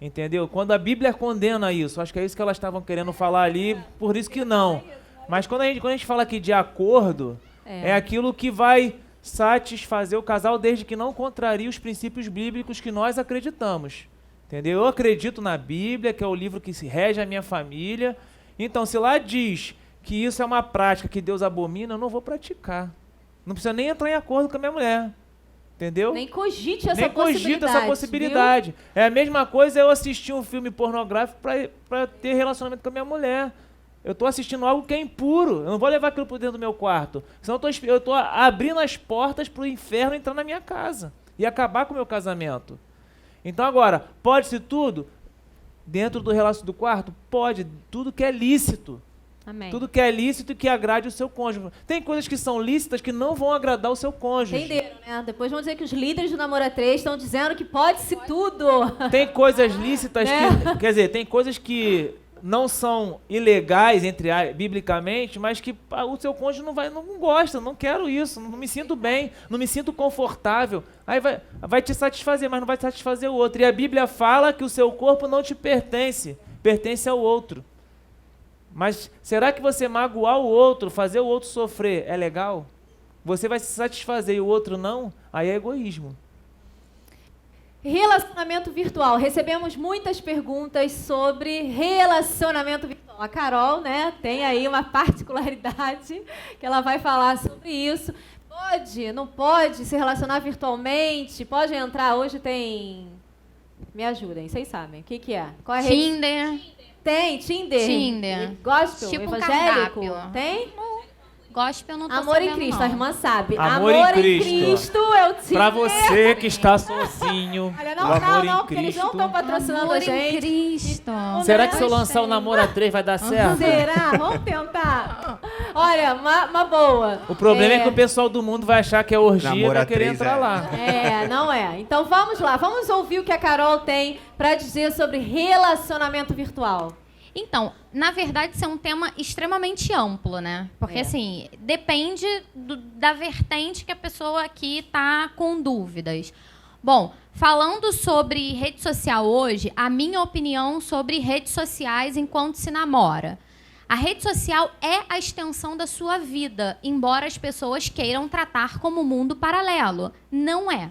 Entendeu? Quando a Bíblia condena isso, acho que é isso que elas estavam querendo falar ali, por isso que não. Mas quando a gente fala aqui de acordo, é aquilo que vai satisfazer o casal desde que não contrarie os princípios bíblicos que nós acreditamos. Entendeu? Eu acredito na Bíblia, que é o livro que se rege a minha família. Então, se lá diz que isso é uma prática que Deus abomina, eu não vou praticar. Não precisa nem entrar em acordo com a minha mulher. Entendeu? Nem cogite essa Nem cogita essa possibilidade. É a mesma coisa eu assistir um filme pornográfico para ter relacionamento com a minha mulher. Eu estou assistindo algo que é impuro. Eu não vou levar aquilo para dentro do meu quarto. Senão eu estou abrindo as portas para o inferno entrar na minha casa e acabar com o meu casamento. Então agora, pode-se tudo? Dentro do relacionamento do quarto? Pode. Tudo que é lícito. Amém. Tudo que é lícito e que agrade o seu cônjuge. Tem coisas que são lícitas que não vão agradar o seu cônjuge. Entenderam, né? Depois vão dizer que os líderes do Namora 3 estão dizendo que pode-se tudo. Tem coisas lícitas Né? que... Quer dizer, tem coisas que não são ilegais biblicamente, mas que o seu cônjuge não gosta, não quero isso, não me sinto bem, não me sinto confortável. Aí vai te satisfazer, mas não vai satisfazer o outro. E a Bíblia fala que o seu corpo não te pertence, pertence ao outro. Mas será que você magoar o outro, fazer o outro sofrer, é legal? Você vai se satisfazer e o outro não? Aí é egoísmo. Relacionamento virtual. Recebemos muitas perguntas sobre relacionamento virtual. A Carol, né, tem aí uma particularidade que ela vai falar sobre isso. Pode, não pode se relacionar virtualmente? Pode entrar? Hoje tem... Me ajudem, vocês sabem. O que é? Qual é a rede? Tinder. Tem, Tinder. Tinder. Gospel, Tipo um evangélico? cardápio. Tem? Gospel eu não tô Amor em sabendo, Cristo, não. a irmã sabe. Amor em Cristo. É o Tinder. Pra você que está sozinho, Olha, o não, amor não, em porque eles não Cristo. estão patrocinando Amor a gente. em Cristo. Será que se eu Gostei. lançar o Namora 3 vai dar certo? Será? Vamos tentar. Olha, uma boa. O problema é que o pessoal do mundo vai achar que é orgia e vai querer entrar lá. Não é. Então vamos lá, vamos ouvir o que a Carol tem pra dizer sobre relacionamento virtual. Então, na verdade, isso é um tema extremamente amplo, né? Porque, assim, depende da vertente que a pessoa aqui está com dúvidas. Bom, falando sobre rede social hoje, a minha opinião sobre redes sociais enquanto se namora. A rede social é a extensão da sua vida, embora as pessoas queiram tratar como mundo paralelo. Não é.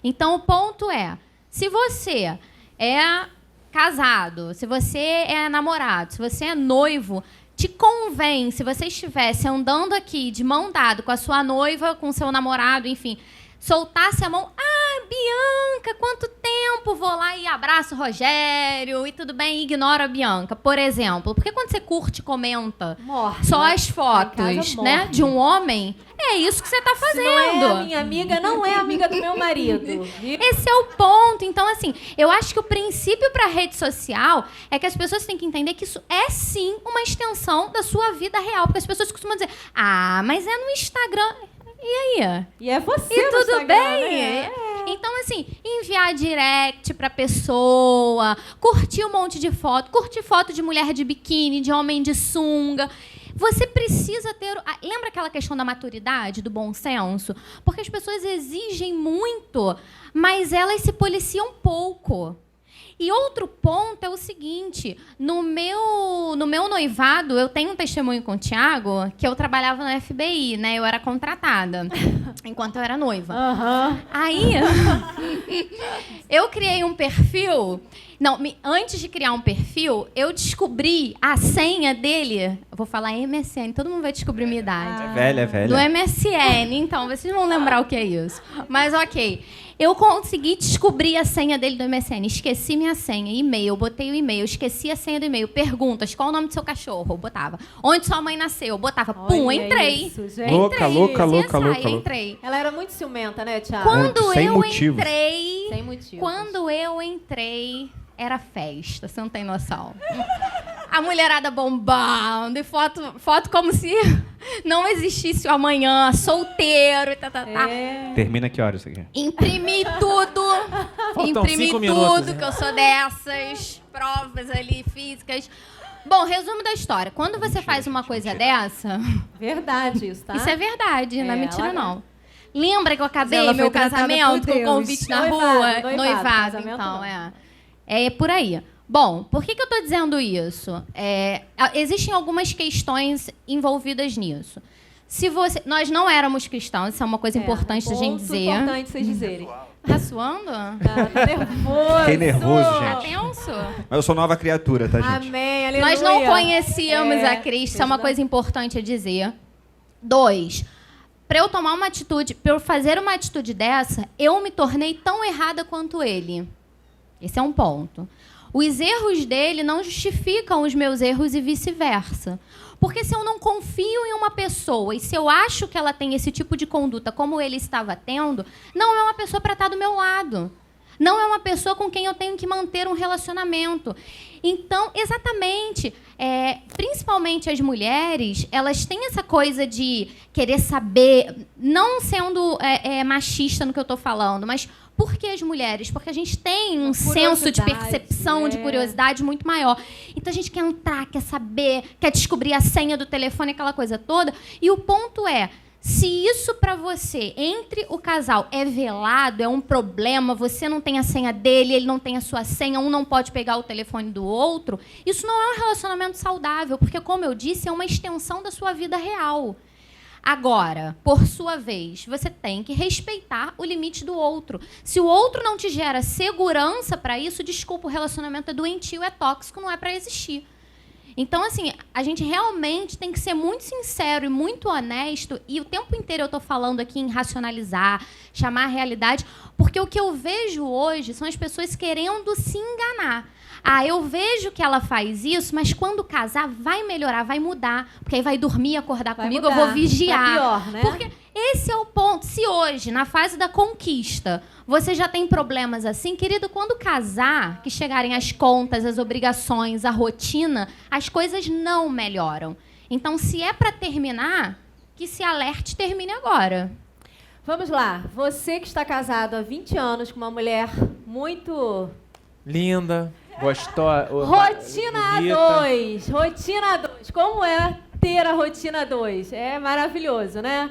Então, o ponto é, se você é casado, se você é namorado, se você é noivo, te convém, se você estivesse andando aqui de mão dada com a sua noiva, com o seu namorado, enfim, soltasse a mão, Bianca, quanto tempo, vou lá e abraço o Rogério, e tudo bem, ignora a Bianca, por exemplo. Porque quando você curte e comenta só as fotos, né, de um homem, é isso que você está fazendo. Se não é minha amiga, não é amiga do meu marido. Esse é o ponto. Então, assim, eu acho que o princípio para a rede social é que as pessoas têm que entender que isso é, sim, uma extensão da sua vida real. Porque as pessoas costumam dizer, mas é no Instagram. E aí? E é você e no tudo Instagram, bem? né? Então, assim, enviar direct pra pessoa, curtir um monte de foto, curtir foto de mulher de biquíni, de homem de sunga. Você precisa ter... Lembra aquela questão da maturidade, do bom senso? Porque as pessoas exigem muito, mas elas se policiam pouco. E outro ponto é o seguinte, no meu noivado, eu tenho um testemunho com o Thiago, que eu trabalhava no FBI, né? Eu era contratada, enquanto eu era noiva. Aí, eu criei um perfil... Não, antes de criar um perfil, eu descobri a senha dele. Eu vou falar MSN, todo mundo vai descobrir minha idade. É velha. Do MSN, então, vocês vão lembrar o que é isso. Mas, ok. Eu consegui descobrir a senha dele do MSN. Esqueci minha senha, e-mail, botei o e-mail, esqueci a senha do e-mail. Perguntas, qual o nome do seu cachorro? Eu botava. Onde sua mãe nasceu? Eu botava. Pum, Olha entrei. isso, gente. Louca. Entrei. Ela era muito ciumenta, né, Thiago? Quando Sem eu motivos. entrei... Sem motivo. Quando eu entrei, era festa, você não tem noção. A mulherada bombando, e foto como se não existisse o amanhã, solteiro, Termina que horas isso aqui? Imprimi tudo. Faltam 5 minutos. Que eu sou dessas. Provas ali, físicas. Bom, resumo da história. Quando você faz uma coisa dessa... Verdade isso, tá? Isso é verdade, não é mentira, ela- não. Lembra que eu acabei Ela meu foi tratada casamento por com Deus. convite na Noivado, rua? noivado, Noivado, casamento então, não. É por aí. Bom, por que eu estou dizendo isso? Existem algumas questões envolvidas nisso. Nós não éramos cristãos, isso é uma coisa importante da gente dizer. Importante vocês dizerem. Tá suando? Tá nervoso. Fiquei nervoso, Tá gente. tenso? Mas eu sou nova criatura, tá, gente? Amém, aleluia. Nós não conhecíamos a Cristo, isso é uma não. coisa importante a dizer. 2, para eu tomar uma atitude, para eu fazer uma atitude dessa, eu me tornei tão errada quanto ele. Esse é um ponto. Os erros dele não justificam os meus erros e vice-versa. Porque se eu não confio em uma pessoa e se eu acho que ela tem esse tipo de conduta como ele estava tendo, não é uma pessoa para estar do meu lado. Não é uma pessoa com quem eu tenho que manter um relacionamento. Então, exatamente, principalmente as mulheres, elas têm essa coisa de querer saber, não sendo machista no que eu estou falando, mas por que as mulheres? Porque a gente tem um senso de percepção, de curiosidade muito maior. Então, a gente quer entrar, quer saber, quer descobrir a senha do telefone, aquela coisa toda. E o ponto é, se isso para você, entre o casal, é velado, é um problema, você não tem a senha dele, ele não tem a sua senha, um não pode pegar o telefone do outro, isso não é um relacionamento saudável, porque, como eu disse, é uma extensão da sua vida real. Agora, por sua vez, você tem que respeitar o limite do outro. Se o outro não te gera segurança para isso, desculpa, o relacionamento é doentio, é tóxico, não é para existir. Então, assim, a gente realmente tem que ser muito sincero e muito honesto, e o tempo inteiro eu estou falando aqui em racionalizar, chamar a realidade, porque o que eu vejo hoje são as pessoas querendo se enganar. Eu vejo que ela faz isso, mas quando casar vai melhorar, vai mudar, porque aí vai dormir, acordar comigo, mudar. eu vou vigiar. Pra pior, né? Porque esse é o ponto. Se hoje, na fase da conquista, você já tem problemas assim, querido, quando casar, que chegarem as contas, as obrigações, a rotina, as coisas não melhoram. Então, se é para terminar, que se alerte, termine agora. Vamos lá. Você que está casado há 20 anos com uma mulher muito... Linda, gostosa. Rotina 2. Rotina 2. Como é ter a rotina 2? É maravilhoso, né?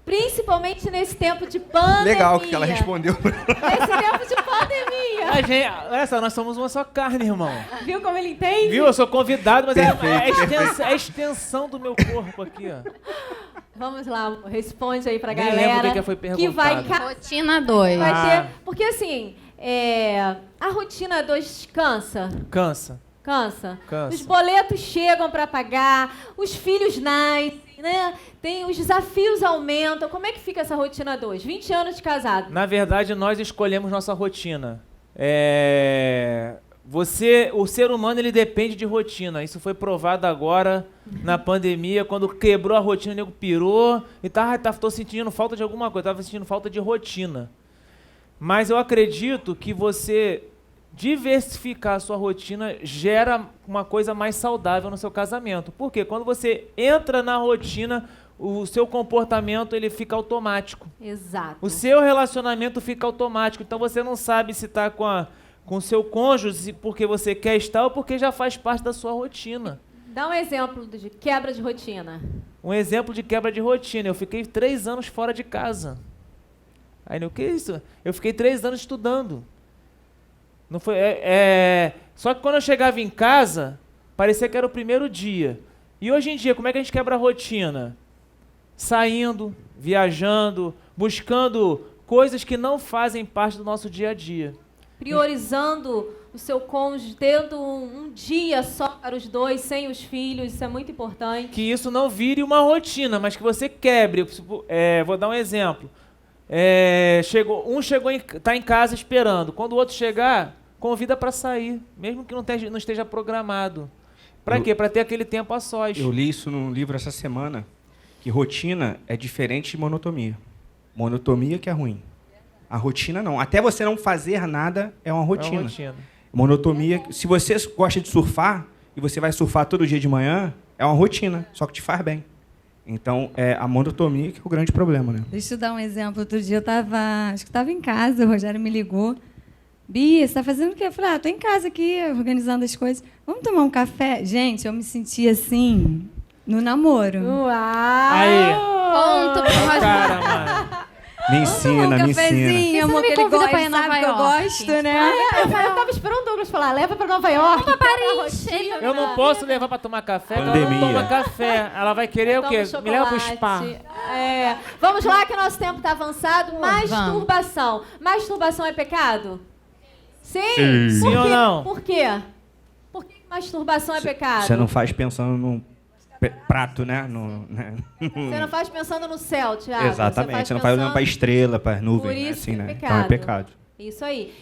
Principalmente nesse tempo de pandemia. Legal que ela respondeu. Nesse tempo de pandemia. A gente, olha só, nós somos uma só carne, irmão. Viu como ele entende? Viu? Eu sou convidado, mas é a extensão do meu corpo aqui, ó. Vamos lá, responde aí pra Nem galera. lembro o que foi perguntado. Que vai Rotina 2. vai ter, porque assim, a rotina 2 cansa. Cansa. Cansa. Cansa. Os boletos chegam para pagar, os filhos nascem, né? Tem, os desafios aumentam. Como é que fica essa rotina 2? 20 anos de casado. Na verdade, nós escolhemos nossa rotina. O ser humano, ele depende de rotina. Isso foi provado agora na pandemia, quando quebrou a rotina, o nego pirou e tô sentindo falta de alguma coisa, tava sentindo falta de rotina. Mas eu acredito que você diversificar a sua rotina gera uma coisa mais saudável no seu casamento. Por quê? Quando você entra na rotina, o seu comportamento ele fica automático. Exato. O seu relacionamento fica automático. Então você não sabe se está com o seu cônjuge porque você quer estar ou porque já faz parte da sua rotina. Dá um exemplo de quebra de rotina. Um exemplo de quebra de rotina. Eu fiquei 3 anos fora de casa. Aí, o que é isso? Eu fiquei 3 anos estudando. Não foi, Só que quando eu chegava em casa, parecia que era o primeiro dia. E hoje em dia, como é que a gente quebra a rotina? Saindo, viajando, buscando coisas que não fazem parte do nosso dia a dia. Priorizando o seu cônjuge, tendo um dia só para os dois, sem os filhos, isso é muito importante. Que isso não vire uma rotina, mas que você quebre. Vou dar um exemplo. Tá em casa esperando. Quando o outro chegar, convida para sair, mesmo que não esteja programado. Para quê? Para ter aquele tempo a sós. Eu li isso num livro essa semana, que rotina é diferente de monotonia. Monotonia que é ruim. A rotina não. Até você não fazer nada é uma rotina. É uma rotina. Monotonia, se você gosta de surfar e você vai surfar todo dia de manhã, é uma rotina, só que te faz bem. Então, é a monotonia que é o grande problema, né? Deixa eu dar um exemplo. Outro dia acho que estava em casa, o Rogério me ligou. Bia, você está fazendo o quê? Eu falei, tô em casa aqui, organizando as coisas. Vamos tomar um café? Gente, eu me senti assim, no namoro. Uau! Aí. Ponto pro Rogério. Cara, mano. Me ensina, me ensina. Cafezinho, amor, me que ele convida gosta, pra ir a sabe Nova que eu York? gosto, né? Eu tava esperando o Douglas falar, leva para Nova York. Vamos pra Paris. Eu não posso levar para tomar café, porque ela Pandemia. não toma café. Ela vai querer o quê? Toma Me leva pro chocolate. spa. Vamos lá que o nosso tempo está avançado. Vamos. Masturbação. Masturbação é pecado? Sim? Sim. Por Sim ou quê? não? Por quê? Por que masturbação é pecado? Você não faz pensando no prato, né? Você não faz pensando no céu, Thiago. Exatamente. Você não faz olhando para a estrela, para as nuvens, Por né? isso Assim, que é né? pecado. Então é pecado. Isso aí.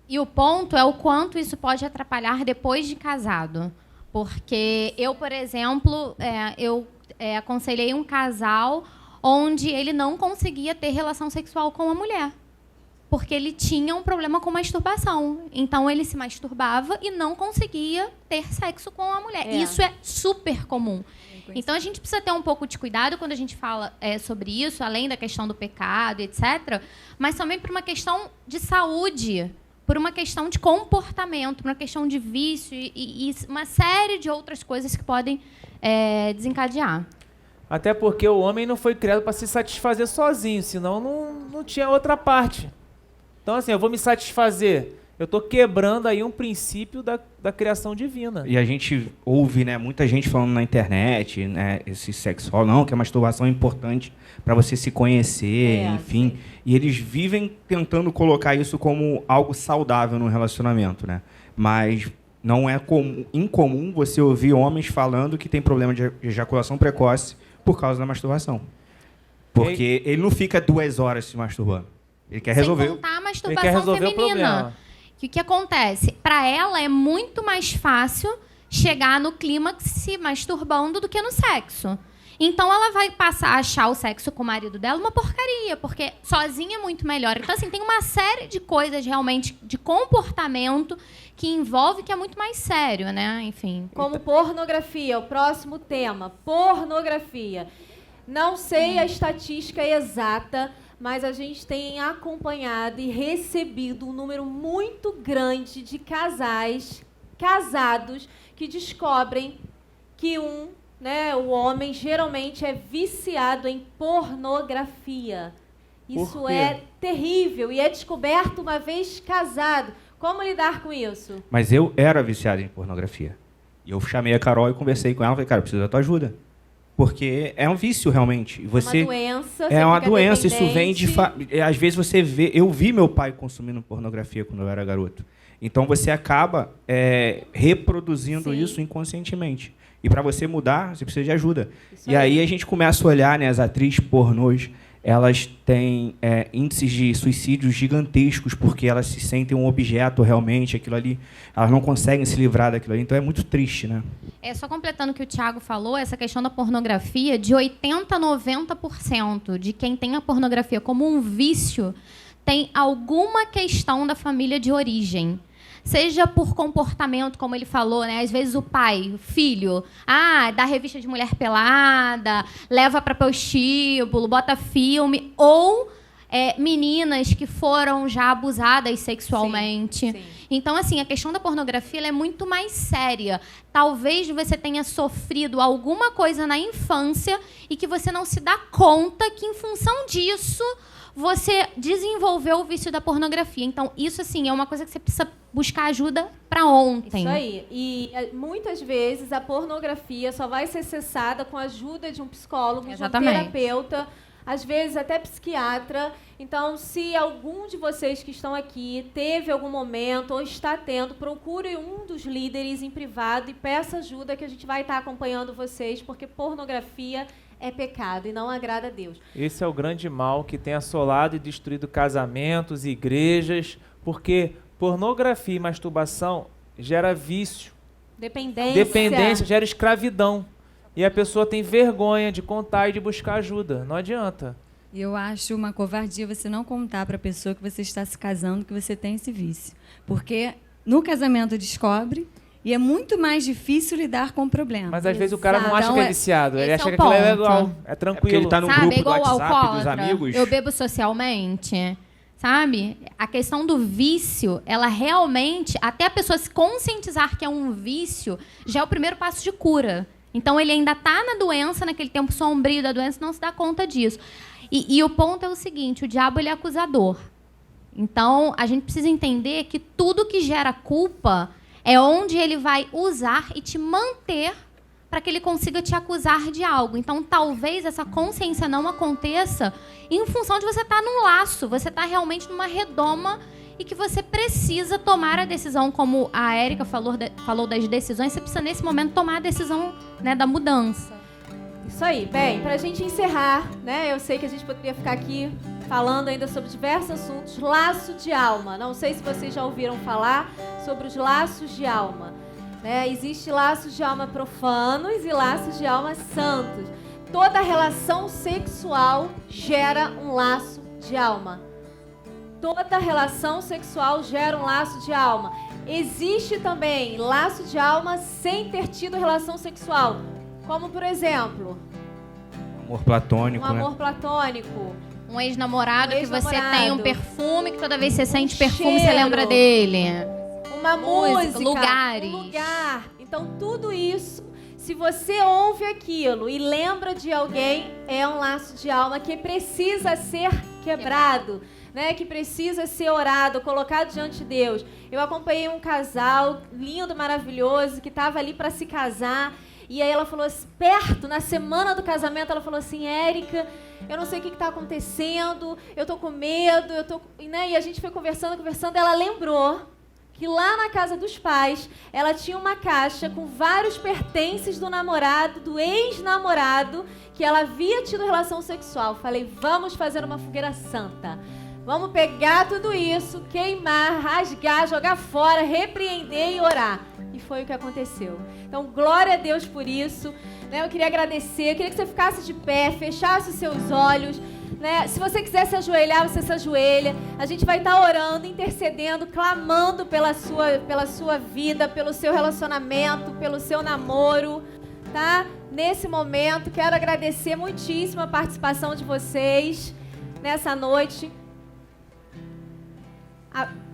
E o ponto é o quanto isso pode atrapalhar depois de casado. Porque eu, por exemplo, aconselhei um casal onde ele não conseguia ter relação sexual com a mulher. Porque ele tinha um problema com masturbação. Então, ele se masturbava e não conseguia ter sexo com a mulher. Isso é super comum. Então, a gente precisa ter um pouco de cuidado quando a gente fala sobre isso, além da questão do pecado, etc. Mas também por uma questão de saúde, por uma questão de comportamento, por uma questão de vício e uma série de outras coisas que podem desencadear. Até porque o homem não foi criado para se satisfazer sozinho, senão não tinha outra parte. Então, assim, eu vou me satisfazer. Eu estou quebrando aí um princípio da criação divina. E a gente ouve, né, muita gente falando na internet, né, esse sexual, não, que a masturbação é importante para você se conhecer, enfim. Sim. E eles vivem tentando colocar isso como algo saudável no relacionamento, né? Mas não é incomum você ouvir homens falando que tem problema de ejaculação precoce por causa da masturbação. Porque ele não fica 2 horas se masturbando. Ele quer resolver. Sem contar a Ele masturbação quer resolver o feminina. problema. Que o que acontece? Para ela é muito mais fácil chegar no clímax se masturbando do que no sexo. Então ela vai passar a achar o sexo com o marido dela uma porcaria, porque sozinha é muito melhor. Então, assim, tem uma série de coisas realmente de comportamento que envolve que é muito mais sério, né? Enfim. Como pornografia, o próximo tema, pornografia. Não sei a estatística exata, mas a gente tem acompanhado e recebido um número muito grande de casais casados que descobrem que o homem geralmente é viciado em pornografia. Isso é terrível e é descoberto uma vez casado. Como lidar com isso? Mas eu era viciado em pornografia. E eu chamei a Carol e conversei com ela. Falei, cara, eu preciso da tua ajuda. Porque é um vício, realmente. Você, uma doença. É uma doença. Isso vem de... Às vezes você vê... Eu vi meu pai consumindo pornografia quando eu era garoto. Então você acaba reproduzindo isso inconscientemente. E para você mudar, você precisa de ajuda. E aí a gente começa a olhar, né, as atrizes pornôs, elas têm índices de suicídios gigantescos porque elas se sentem um objeto realmente, aquilo ali, elas não conseguem se livrar daquilo ali. Então é muito triste, né? Só completando o que o Thiago falou, essa questão da pornografia, de 80% a 90% de quem tem a pornografia como um vício tem alguma questão da família de origem. Seja por comportamento, como ele falou, né? Às vezes o pai, o filho, dá revista de mulher pelada, leva para prostíbulo, bota filme, ou meninas que foram já abusadas sexualmente. Sim. Então, assim, a questão da pornografia ela é muito mais séria. Talvez você tenha sofrido alguma coisa na infância e que você não se dá conta que, em função disso, você desenvolveu o vício da pornografia. Então, isso, assim, é uma coisa que você precisa buscar ajuda para ontem. Isso aí. E muitas vezes a pornografia só vai ser cessada com a ajuda de um psicólogo, de um terapeuta, às vezes até psiquiatra. Então, se algum de vocês que estão aqui teve algum momento ou está tendo, procure um dos líderes em privado e peça ajuda, que a gente vai estar acompanhando vocês, porque pornografia é pecado e não agrada a Deus. Esse é o grande mal que tem assolado e destruído casamentos, igrejas, porque pornografia e masturbação gera vício. Dependência gera escravidão. E a pessoa tem vergonha de contar e de buscar ajuda. Não adianta. Eu acho uma covardia você não contar para a pessoa que você está se casando que você tem esse vício. Porque no casamento descobre e é muito mais difícil lidar com o problema. Mas às vezes o cara não acha que é viciado. Ele acha que aquilo é legal, é tranquilo. Porque ele está no grupo do WhatsApp dos amigos. Eu bebo socialmente. Sabe? A questão do vício, ela realmente, até a pessoa se conscientizar que é um vício, já é o primeiro passo de cura. Então, ele ainda está na doença, naquele tempo sombrio da doença, e não se dá conta disso. E o ponto é o seguinte, o diabo ele é acusador. Então, a gente precisa entender que tudo que gera culpa é onde ele vai usar e te manter para que ele consiga te acusar de algo. Então, talvez essa consciência não aconteça em função de você estar num laço, você está realmente numa redoma e que você precisa tomar a decisão, como a Érica falou das decisões, você precisa, nesse momento, tomar a decisão, né, da mudança. Isso aí. Bem, para a gente encerrar, né, eu sei que a gente poderia ficar aqui falando ainda sobre diversos assuntos. Laço de alma. Não sei se vocês já ouviram falar sobre os laços de alma. Existem laços de alma profanos e laços de alma santos. Toda relação sexual gera um laço de alma. Toda relação sexual gera um laço de alma. Existe também laço de alma sem ter tido relação sexual. Como, por exemplo... Amor platônico, um amor platônico. Um ex-namorado que você tem um perfume, que toda vez que você sente perfume, cheiro, você lembra dele. Uma música, lugares. Um lugar. Então, tudo isso, se você ouve aquilo e lembra de alguém, é um laço de alma que precisa ser quebrado, né? Que precisa ser orado, colocado diante de Deus. Eu acompanhei um casal lindo, maravilhoso, que estava ali para se casar. E aí ela falou assim, perto, na semana do casamento, ela falou assim, Érica, eu não sei o que está acontecendo, eu tô com medo, né? E a gente foi conversando, ela lembrou que lá na casa dos pais, ela tinha uma caixa com vários pertences do namorado, do ex-namorado, que ela havia tido relação sexual. Falei, vamos fazer uma fogueira santa. Vamos pegar tudo isso, queimar, rasgar, jogar fora, repreender e orar. E foi o que aconteceu. Então, glória a Deus por isso. né? Eu queria agradecer, eu queria que você ficasse de pé, fechasse os seus olhos, né? Se você quiser se ajoelhar, você se ajoelha. A gente vai estar orando, intercedendo, clamando pela sua vida, pelo seu relacionamento, pelo seu namoro, tá? Nesse momento, quero agradecer muitíssimo a participação de vocês nessa noite.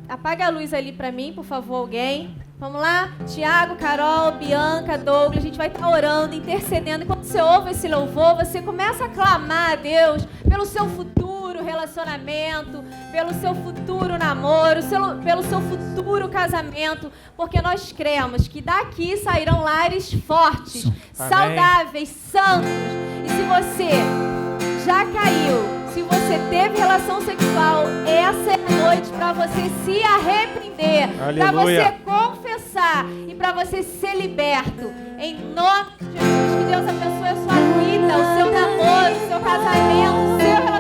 Apaga a luz ali para mim, por favor, alguém. Vamos lá? Tiago, Carol, Bianca, Douglas, a gente vai estar orando, intercedendo. Enquanto você ouve esse louvor, você começa a clamar a Deus pelo seu futuro relacionamento, pelo seu futuro namoro, pelo seu futuro casamento, porque nós cremos que daqui sairão lares fortes, saudáveis, santos. E se você já caiu, se você teve relação sexual, essa é a noite para você se arrepender, para você confessar e para você ser liberto. Em nome de Jesus, que Deus abençoe a sua vida, o seu namoro, o seu casamento, o seu relacionamento.